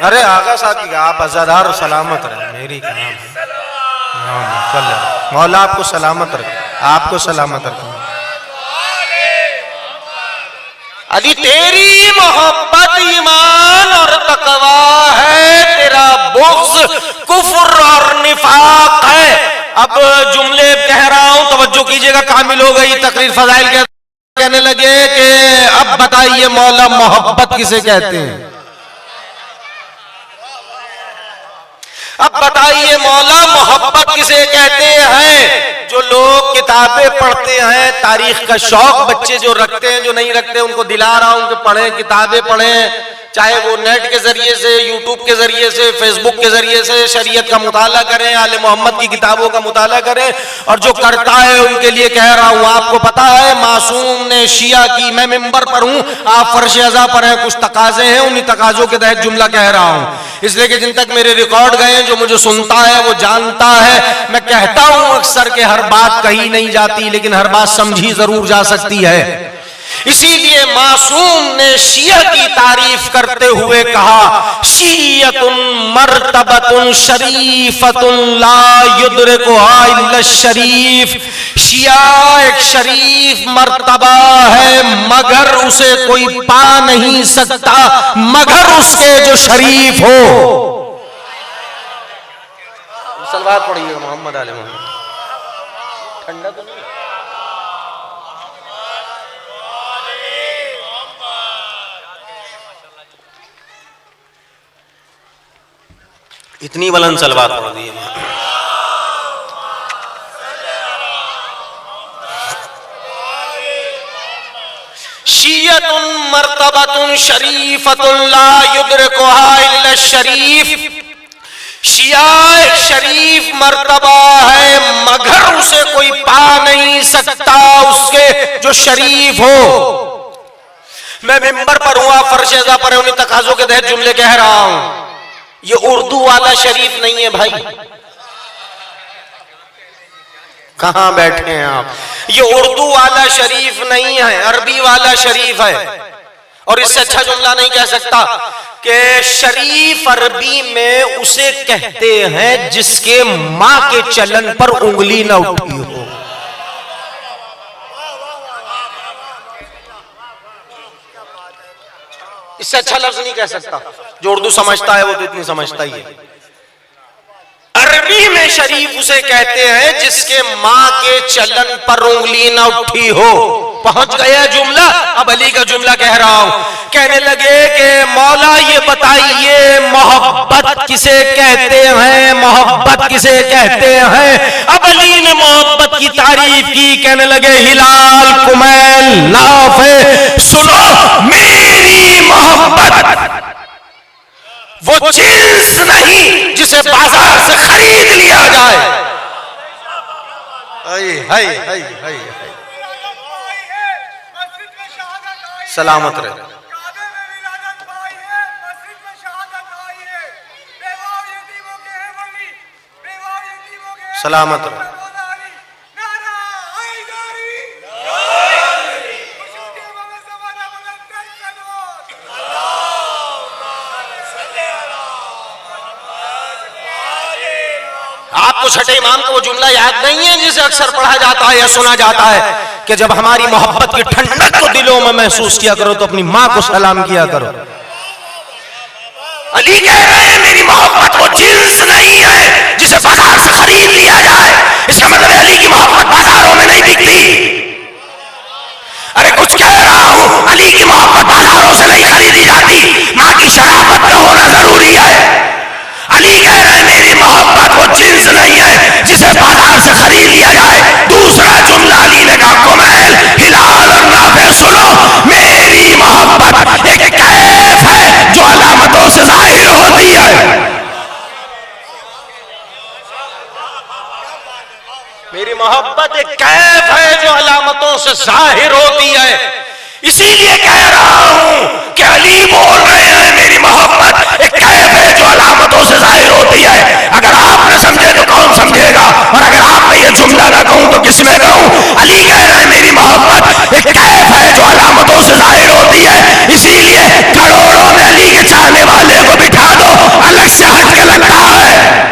अरे आगा साहब की आप अज़ादार सलामत रहे, मेरी काम है। मौला आपको सलामत रखे, आपको सलामत रखे। अली तेरी मोहब्बत ईमान और तक़वा है, तेरा बुग़्ज़ कुफ़्र और निफ़ाक़ है। अब जुमले कह रहा हूं, तवज्जो कीजिएगा, कामिल हो गई तकरीर फज़ाइल के। कहने लगे कि अब बताइए मौला मोहब्बत किसे कहते हैं? अब बताइए मौला मोहब्बत किसे कहते हैं? जो लोग किताबें पढ़ते हैं, तारीख का शौक बच्चे जो रखते हैं, जो नहीं रखते उनको दिला रहा हूं कि पढ़ें, किताबें पढ़ें, चाहे वो नेट के जरिए से, यूट्यूब के जरिए से, फेसबुक के जरिए से शरीयत का मुताला करें, आले मोहम्मद की किताबों का मुताला करें। और जो करता है उनके लिए कह रहा हूं, आपको पता है मासूम ने शिया की, मैं मिंबर पर हूं, आप फर्श अज़ा पर हैं, कुछ तकाजे हैं, उन्हीं तकाजों के तहत जुमला कह रहा हूं। इसलिए कि जिन तक मेरे रिकॉर्ड गए, जो मुझे सुनता है वो जानता है, मैं कहता हूं अक्सर के हर बात कही नहीं जाती, लेकिन हर बात समझी जरूर जा सकती है। इसीलिए मासूम ने शिया की तारीफ करते हुए कहा, शियतुन मर्तबतुन शरीफतुन ला युद्रिकुहा इल्ला शरीफ। शिया एक शरीफ मर्तबा है, मगर उसे कोई पा नहीं सकता मगर उसके जो शरीफ हो। सलवात पढ़िएगा मोहम्मद आले मोहम्मद। ठंडा तो नहीं? इतनी बुलंद सलवात पढ़ दी है। शियतुन मर्तबतुन शरीफतुन ला युद्रिकुहा इल्ला शरीफ। शिया एक शरीफ मर्तबा है, मगर उसे कोई पा नहीं सकता उसके जो शरीफ हो। मैं मिंबर पर हूं, आप फर्श अज़ा पर हैं, उन्हीं तकाजों के तहत जुमले कह रहा हूं। ये उर्दू वाला शरीफ नहीं है भाई, कहां बैठे हैं आप? ये उर्दू वाला शरीफ नहीं है, अरबी वाला शरीफ है। और इससे अच्छा जुमला नहीं कह सकता कि शरीफ अरबी में उसे कहते हैं जिसके मां के चलन पर उंगली ना उठी हो। इससे अच्छा लफ्ज नहीं कह सकता। जो उर्दू समझता है वो तो इतनी समझता ही है। अरबी में शरीफ उसे कहते हैं जिसके मां के चलन पर उंगली न उठी हो। पहुंच गया जुमला। अब अली का जुमला कह रहा हूं। कहने लगे कि मौला ये बताइए मोहब्बत किसे कहते हैं, मोहब्बत किसे कहते हैं। अब अली ने मोहब्बत की तारीफ की। कहने लगे हिलाल कुमैल नाफे, सुनो मेरी मोहब्बत वो जिन्स नहीं जिसे बाजार से खरीद लिया जाए। हाय हाय हाय, सलामत रहे। सलामत रहे। आपको छठे इमाम को वो जुमला याद नहीं है जिसे अक्सर पढ़ा जाता है या सुना जाता है कि जब हमारी मोहब्बत की ठंडक को दिलों में महसूस किया करो तो अपनी मां को सलाम किया करो। अली कह रहे हैं मेरी मोहब्बत वो जिन्स नहीं है जिसे बाजार से खरीद लिया जाए। इसका मतलब अली की मोहब्बत बाजारों में नहीं बिकती। अरे कुछ कह रहा हूं, अली की मोहब्बत बाजारों से नहीं खरीदी जाती, मां की शराफत का होना जरूरी है। अली कह रहे हैं मेरी मोहब्बत वो जिन्स नहीं है जिसे बाजार से खरीद लिया जाए। दूसरा जुमला अली ने कहा कुमैल हिलाल और नाफे, सुनो मेरी मोहब्बत एक कैफ है जो अलामतों से जाहिर होती है। मेरी मोहब्बत एक कैफ है जो अलामतों से जाहिर होती है। इसीलिए कह रहा हूं कि अली बोल रहे हैं मेरी मोहब्बत एक कैफ है जो अलामतों से जाहिर होती है। अगर आप न समझे तो कौन समझेगा, और अगर आप में ये जुमला ना कहूं तो किसमें कहूं। अली कह रहे हैं मेरी मोहब्बत एक कैफ है जो अलामतों से जाहिर होती है। इसीलिए करोड़ों में अली के चाहने वाले को बिठा दो, अलग से हट के लगता है।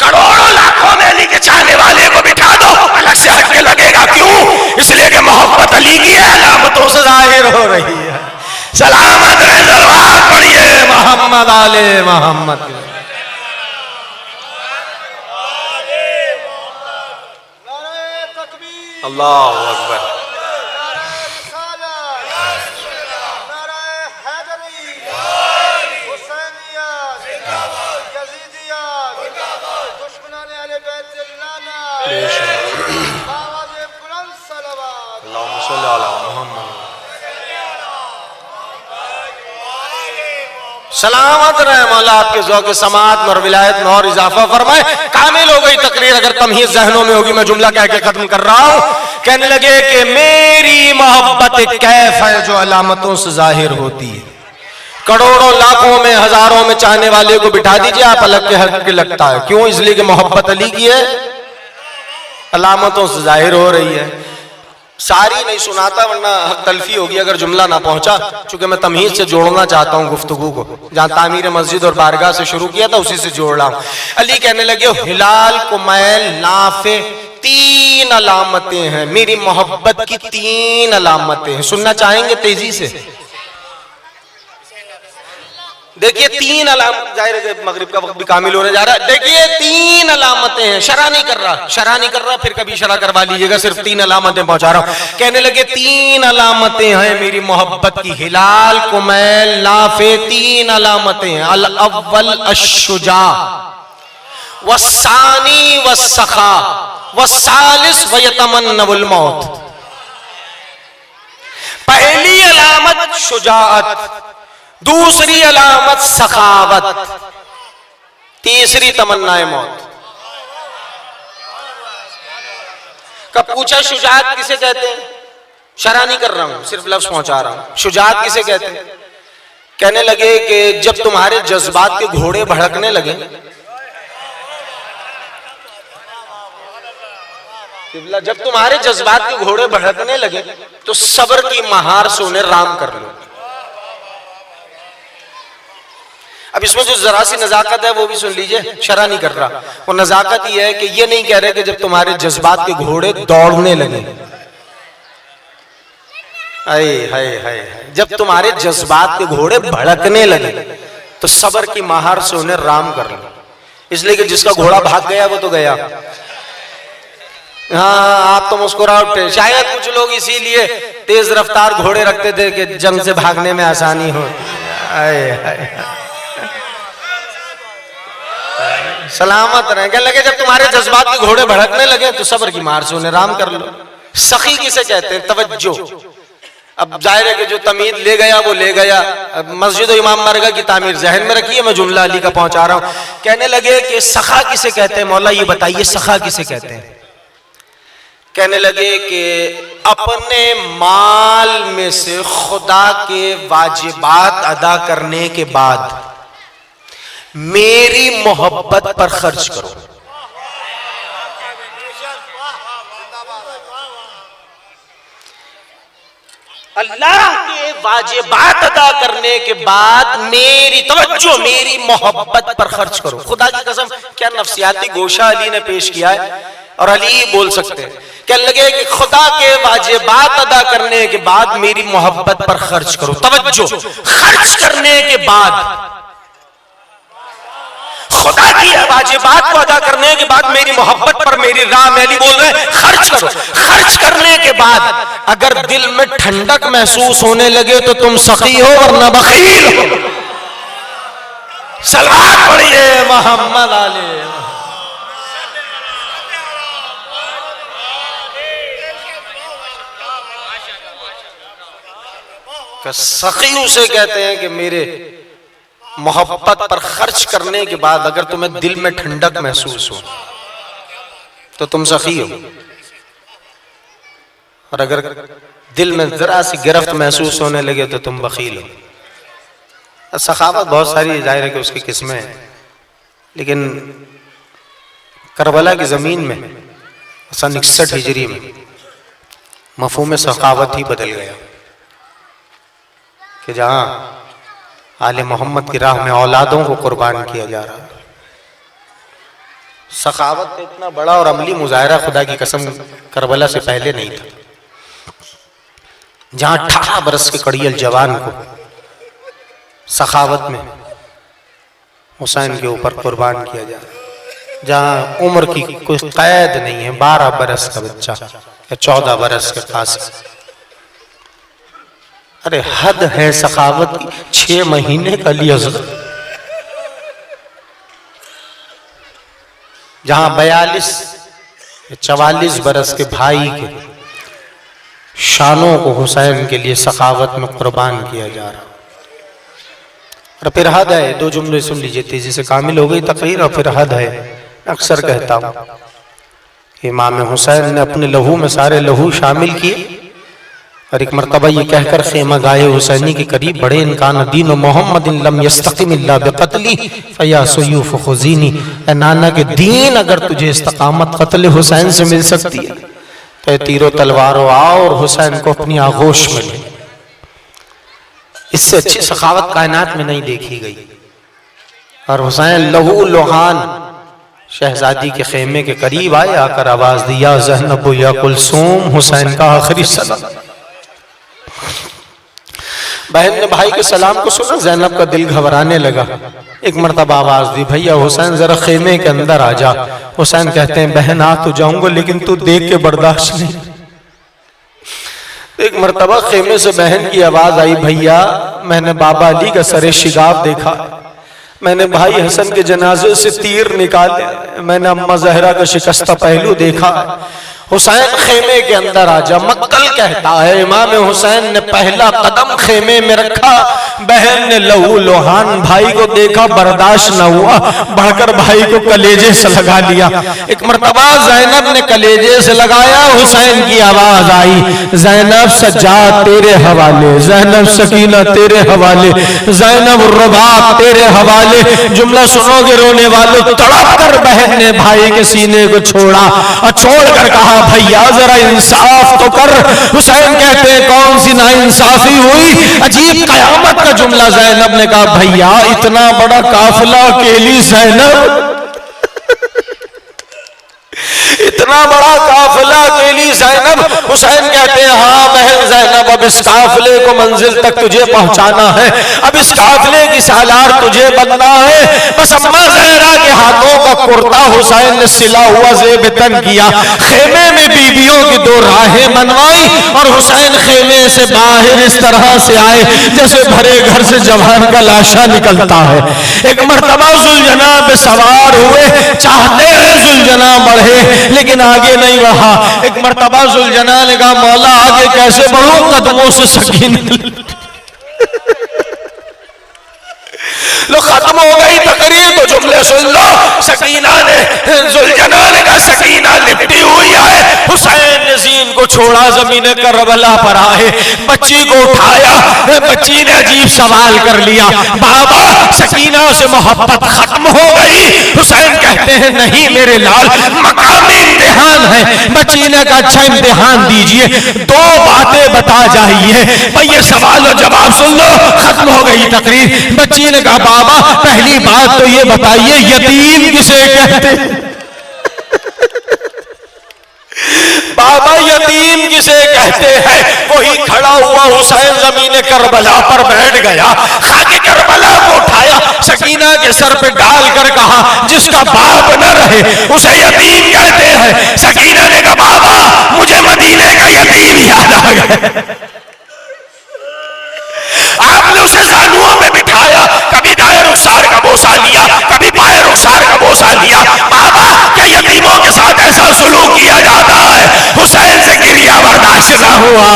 करोड़ों लाखों में अली के चाहने वाले को बिठा दो, अलग से हटके लगेगा। क्यों? इसलिए कि मोहब्बत अली की है, अलामतों से जाहिर हो रही है। सलामत रहे, सलवात पढ़िए मोहम्मद आले मोहम्मद। अल्लाहु अकबर। दुश्मनाने अहले बैत सलामत रहे मौला आपके ज़ौक़ समात और विलायत में और इजाफा फरमाए। कामिल हो गई तकरीर, अगर तमहीज़ ज़हनों में होगी। मैं जुमला कह के खत्म कर रहा हूं। कहने लगे कि मेरी मोहब्बत कैफ है जो अलामतों से जाहिर होती है। करोड़ों लाखों में हजारों में चाहने वाले को बिठा दीजिए, आप अलग के हक के लगता है। क्यों? इसलिए कि मोहब्बत अली की है, अलामतों से जाहिर हो रही है। सारी नहीं सुनाता वरना हक तलफी होगी अगर जुमला ना पहुंचा, चूंकि मैं तमहीज से जोड़ना चाहता हूं गुफ्तगू को। जहां तामीर मस्जिद और बारगाह से शुरू किया था उसी से जोड़ रहा हूं। अली कहने लगे हिलाल कुमैल नाफे, तीन अलामतें हैं मेरी मोहब्बत की, तीन अलामतें हैं। सुनना चाहेंगे तेजी से? देखिए तीन अलामत, जाहिर है मगरिब का वक्त भी कामिल होने जा रहा है। देखिए तीन अलामतें हैं, शरा नहीं कर रहा, फिर कभी शरा करवा लीजिएगा, सिर्फ तीन अलामतें पहुंचा रहा हूं। कहने लगे तीन अलामतें हैं मेरी मोहब्बत की, हिलाल कुमैल नाफे, तीन अलामतें हैं। अल अव्वल अश्शुजा वस्सानी वस्सखा वस्सालिस वयतमन्नउल मौत। पहली अलामत शुजाअत, दूसरी अलामत सखावत, तीसरी तमन्नाए मौत। कब पूछा शुजाअत किसे कहते हैं? शरा नहीं कर रहा हूं, सिर्फ लफ्ज पहुंचा रहा हूं। शुजाअत किसे कहते हैं? कहने लगे कि जब तुम्हारे जज्बात के घोड़े भड़कने लगे, जब तुम्हारे जज्बात के घोड़े भड़कने लगे तो सब्र की महार से उन्हें राम कर लो। अब इसमें जो जरा सी नजाकत है वो भी सुन लीजिए, शरा नहीं कर रहा। वो नजाकत ये है कि ये नहीं कह रहे कि जब तुम्हारे जज्बात के घोड़े दौड़ने लगे, हाय हाय हाय, जब तुम्हारे जज्बात के घोड़े भड़कने लगे तो सब्र की महार से उन्हें राम कर लो। इसलिए कि जिसका घोड़ा भाग गया वो तो गया। हाँ आप तो मुस्कुराओ उठे। शायद कुछ लोग इसीलिए तेज रफ्तार घोड़े रखते थे कि जंग से भागने में आसानी हो। हाय हाय सलामत रहे। कहने लगे जब तुम्हारे जज्बात के घोड़े भड़कने लगे तो सब्र की मार से उन्हें राम कर लो। सखी किसे कहते हैं? तवज्जो। अब जाहिर है कि जो तमीद ले गया वो ले गया। अब मस्जिद और इमाम बारगाह की तामीर जहन में रखिए, मैं जुमला अली का पहुंचा रहा हूं। कहने लगे कि सखा किसे कहते हैं? मौला ये बताइए सखा किसे कहते हैं? कहने लगे कि अपने माल में से खुदा के वाजिबात अदा करने के बाद मेरी मोहब्बत पर खर्च करो। अल्लाह के वाजिबात अदा करने के बाद मेरी तवज्जो, मेरी मोहब्बत पर खर्च करो। खुदा की कसम क्या नफ्सियाती गोशा अली ने पेश किया है और अली बोल सकते हैं। कहने लगे कि खुदा के वाजिबात अदा करने के बाद मेरी मोहब्बत पर खर्च करो। तवज्जो, खर्च करने के बाद, खुदा की वाजिबात को अदा करने के बाद मेरी मोहब्बत पर मेरी राह में अली बोल रहे हैं खर्च करो। खर्च करने के बाद अगर दिल में ठंडक महसूस होने लगे तो तुम सखी हो वरना बखील हो। सलाम पढ़िए मोहम्मद आले। सखी उसे कहते हैं कि मेरे मोहब्बत पर खर्च करने के बाद अगर तुम्हें दिल में ठंडक महसूस हो तो तुम सखी हो, और अगर दिल में जरा सी गिरफ्त महसूस होने लगे तो तुम बखील हो। सखावत बहुत सारी जाहिर है कि उसकी किस्में हैं, लेकिन करबला की जमीन में सन 61 हिजरी में मफहूम सखावत ही बदल गया कि जहां आले मोहम्मद की राह में औलादों को कुर्बान किया जा रहा है। सखावत का इतना बड़ा और अमली मुजाहरा खुदा की कसम करबला से पहले नहीं था, जहां 18 बरस के कड़ियल जवान को सखावत में हुसैन के ऊपर कुर्बान किया जा रहा है, जहां उम्र की कोई कैद नहीं है। 12 बरस का बच्चा या 14 बरस के पास, अरे हद है सखावत की। 6 महीने का लियाज़त, जहां 42 या 44 बरस के भाई के शानों को हुसैन के लिए सखावत में कुर्बान किया जा रहा। और फिर हद है, दो जुमले सुन लीजिए तेजी से, कामिल हो गई तकरीर और फिर हद है। अक्सर कहता हूँ इमाम हुसैन ने अपने लहू में सारे लहू शामिल किए और एक मरतबा ये कहकर खेमा गाए हुसैनी के करीब बड़े इनकान दीन मोहम्मद लम यस्तकिम इल्ला बिक़त्ली फया सुयूफ खुज़ीनी, ए नाना के दीन अगर तुझे इस्तकामत क़त्ल हुसैन से मिल सकती है तो तीरो तलवारों आओ और हुसैन को अपनी आगोश में ले। इससे अच्छी सखावत कायनात में नहीं देखी गई। और हुसैन लहू लुहान शहजादी के खेमे के करीब आए, आकर आवाज दिया ज़ैनब या कुलसूम, हुसैन का आखिरी सलाम। बहन ने भाई के सलाम को सुना, ज़ैनब का दिल घबराने लगा। एक मरतबा आवाज दी भैया हुसैन जरा खेमे के अंदर आ जा। हुसैन कहते हैं बहन आ तो जाऊंगा लेकिन तू देख के बर्दाश्त नहीं। एक मरतबा खेमे से बहन की आवाज आई भैया मैंने बाबा अली का सरे शिगाब देखा, मैंने भाई हसन के जनाजे से तीर निकाले, मैंने अम्मा जहरा का शिकस्ता पहलू देखा। हुसैन खेमे के अंदर आजा। मक्कल कहता है इमाम हुसैन ने पहला कदम खेमे में रखा, बहन ने लहू लोहान भाई को देखा, बर्दाश्त न हुआ, बढ़कर भाई को कलेजे से लगा लिया। एक मरतबा ज़ैनब ने कलेजे से लगाया, हुसैन की आवाज आई ज़ैनब सज्जाद तेरे हवाले, ज़ैनब सकीना तेरे हवाले, ज़ैनब रुबाब तेरे हवाले। जुमला सुनोगे रोने वालों, तड़प कर बहन ने भाई के सीने को छोड़ा और छोड़कर कहा भैया जरा इंसाफ तो कर। हुसैन कहते हैं कौन सी नाइंसाफी हुई, अजीब कयामत का जुमला। ज़ैनब ने कहा भैया इतना बड़ा काफिला अकेली ज़ैनब, इतना बड़ा काफिला अकेली ज़ैनब। हुसैन कहते हैं हाँ बहन ज़ैनब अब इस काफिले को मंजिल तक तुझे पहुंचाना है, अब इस काफिले की सालार तुझे बनना है। बस अम्मा ज़हरा के हाथों का कुर्ता हुसैन ने सिला हुआ ज़ेब-ए-तन किया, खेमे में बीबियों की दो राहें बनवाई और हुसैन खेमे से बाहर इस तरह से आए जैसे भरे घर से जवान का लाशा निकलता है। एक मरतबा सुलझना पे सवार हुए, चाहते हैं सुलझना बढ़े लेकिन आगे नहीं बढ़ा। एक मरतबा सुलझना ने कहा मौला आगे कैसे बढ़ूं, कदमों से सकीना लो खत्म हो गई तकरीर तो जुमले सुन लो। सकीना ने सुलझना ने कहा सकीना लिपटी हुई है, हुसैन ने जीन को छोड़ा, जमीन करबला पर आए, बच्ची को उठाया, बच्ची ने अजीब सवाल कर लिया बाबा सकीना से मोहब्बत खत्म हो गई। हुसैन कहते हैं नहीं मेरे लाल मकामी इम्तिहान है। बच्ची ने कहा अच्छा इम्तिहान दीजिए, दो बातें बता जाइए। भाई ये सवाल और जवाब सुन लो, खत्म हो गई तकरीर। बच्ची ने कहा बाबा पहली बात तो ये बताइए यतीम किसे कहते हैं? बाबा यतीम किसे कहते हैं? वही खड़ा हुआ हुसैन जमीन करबला पर बैठ गया, खाके करबला को उठाया, सकीना के सर पे डाल कर कहा जिसका बाप न रहे उसे यतीम कहते हैं। सकीना ने कहा बाबा मुझे मदीने का यतीम याद आ गया। आपने उसे सानुओं में बिठाया, कभी दायर उसार का बोसा लिया, कभी बायर उसार का बोसा लिया। बाबा क्या यतीमों के साथ ऐसा सुलूक किया जाता है? हुसैन से गिरिया बर्दाश्त न हुआ,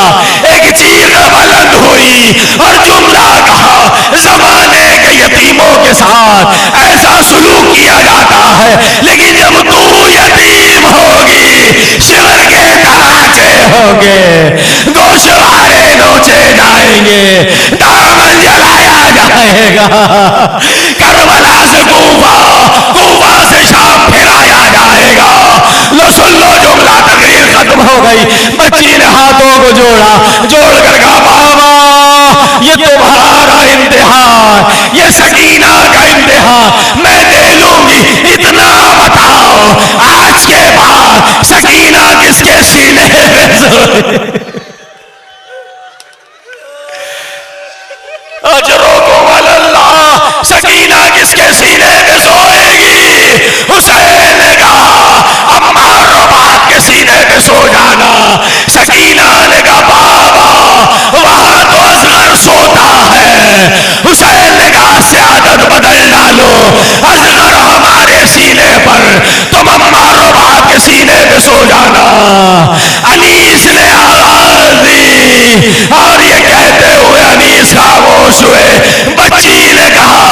एक चीख बुलंद हुई और जुमला कहा ज़माने के यतीमों के साथ ऐसा सुलूक किया जाता है, लेकिन जब तू यतीम होगी शिवर के तराचे होंगे, गोशवारे नोचे जाएंगे, दामन जलाया जाएगा, करबला से कूफा, कूफा से शाम फिराया जाएगा। लो सुन लो जुमला, तकरीर खत्म हो गई। बच्ची ने हाथों को जोड़ा, जोड़ कर कहा बाबा ये तुम्हारा इम्तिहान, ये सकीना का इम्तिहान मैं दे लूंगी, इतना बताओ आज के बाद सकीना किसके सीने में सोए? सकीना किसके सीने में सोएगी? हुसैन ने कहा अम्मा रुबाब के सीने में सो जाना। सकीना ने कहा बाबा वहां तो असगर सोता है। हुसैन ने कहा स्यादत बदल डालो, असगर हमारे सीने पर, तुम अम्मा रुबाब के सीने में सो जाना। अनीस ने आवाज दी और ये कहते हुए अनीस खामोश हुए। बच्ची ने कहा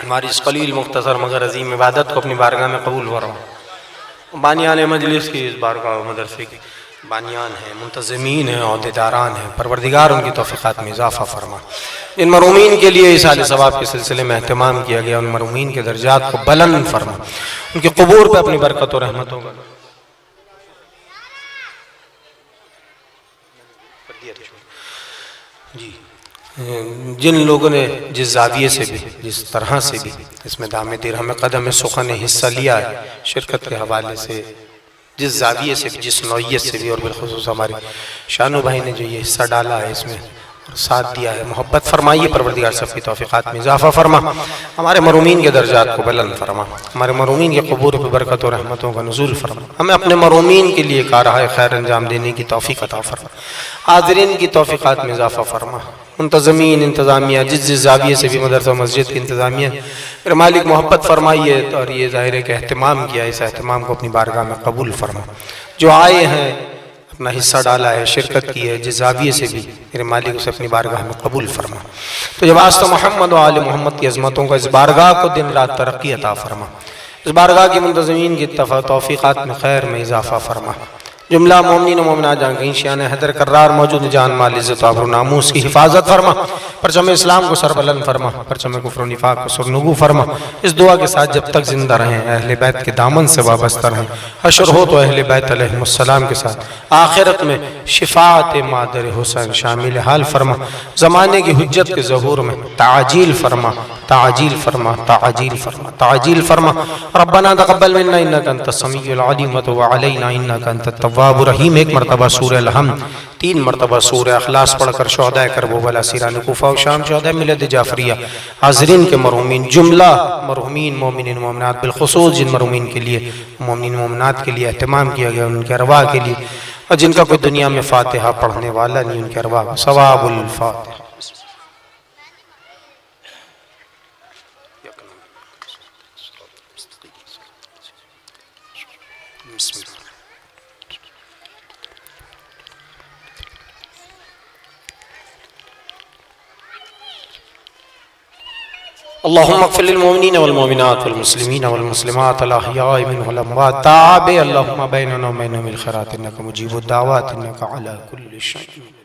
हमारी इस कलील मुख्तसर मगर अजीम इबादत को अपनी बारगाह में कबूल फरमा। बानियान मजलिस की इस बारगाह मदरसे की बानियान हैं, मुंतज़मीन हैं, अहदेदारान हैं, परवरदिगार उनकी तौफ़ीक़ात में इजाफ़ा फरमा। इन मरूमीन के लिए इस आले सवाब के सिलसिले में एहतमाम किया गया, उन मरूमीन के दर्जात को बुलंद फरमा, उनके क़ुबूर पर अपनी बरकत और रहमतों का जी। जिन लोगों ने जिस जाविये से भी, जिस तरह से भी इसमें दामे दिरहम कदम सुखन ने हिस्सा लिया है, शिरकत के हवाले से, जिस जाविये से भी, जिस नौइयत से भी, और बिलखुसूस हमारे शानू भाई ने जो ये हिस्सा डाला है इसमें और साथ दिया है, मोहब्बत फरमाइए परवरदिगार सबकी तौफ़ीक़ात में इजाफ़ा फरमा, हमारे मरूमीन के दर्जात को बुलंद फरमा, हमारे मरूमीन के क़ुबूर पर बरकत और रहमतों का नुज़ूल फरमा, हमें अपने मरूमीन के लिए कारहाए खैर अंजाम देने की तौफ़ीक़ अता फरमा, हाज़रीन की तौफ़ीक़ात में इजाफ़ा फरमा, मुंतज़मीन इंतज़ामिया जिस जाविये से भी मदरसा मस्जिद की इंतज़ामिया मेरे मालिक मोहब्बत फरमाइए और ये ज़ाहिर है कि एहतमाम किया, इस एहतमाम को अपनी बारगाह में कबूल फरमा। जो आए हैं अपना हिस्सा डाला है, शिरकत की है, जिस जाविये से भी मेरे मालिक उसे अपनी बारगाह में कबूल फरमा। तो जब वास्ता मोहम्मद व आले मोहम्मद की अज़मतों का इस बारगाह को दिन रात तरक्की अता फरमा, इस बारगाह की मुंतज़मीन की तौफ़ीक़ात में खैर में इजाफ़ा फरमा। जुमला मोमिनीन व मोमिनात जान कहीं शान हैदर कर्रार मौजूद जान माल इज़्ज़त आबरू नामूस की हिफाजत फरमा, परचम इस्लाम को सरबलंद फरमा, परचम कुफ्र व निफाक को सुरनगू फरमा। इस दुआ के साथ जब तक जिंदा रहें अहले बैत के दामन से वाबस्ता रहें, हशर हो तो अहले बैत अलैहिमुस्सलाम के साथ, आखिरत में शिफाअत मादर हुसैन शामिल हाल फरमा, ज़माने की हुज्जत के ज़हूर में ताजील फरमा, ताजील फरमा, ताजील फरमा, ताजील फरमा। रब्बना तक़ब्बल मिन्ना इन्नका अंतस समीउल अलीम व तुब अलैना इन्नका अंतत तव्वाबुर रहीम। एक मरतबा सूरह अल-हम्द, 3 मरतबा सूरह अखलास पढ़कर शोहदा करबला सीरान कूफा और शाम शोहदा मिलद जाफरिया हाज़रीन के मरहूमीन जुमला मरहूमीन मोमिनीन मोमिनात बिलखुसूस जिन मरहूमीन के लिए मोमिनीन मोमिनात के लिए एहतमाम किया गया, उनके अरवाह के लिए, और जिनका कोई दुनिया में फातिहा पढ़ने वाला नहीं, उनके अरवाह सवाबुल फातिहा। अल्लाहुम्मा अग़फ़िर लिल मुमिनीन वल मुमिनात वल मुस्लिमीन वल मुस्लिमात अल अहयाइ मिनहुम वल अमवात ताब अल्लाहुम्मा बैनना व बैनहुम बिल खैरात इन्नका मुजीबुद दावात इन्नका अला कुल्लि शैइन।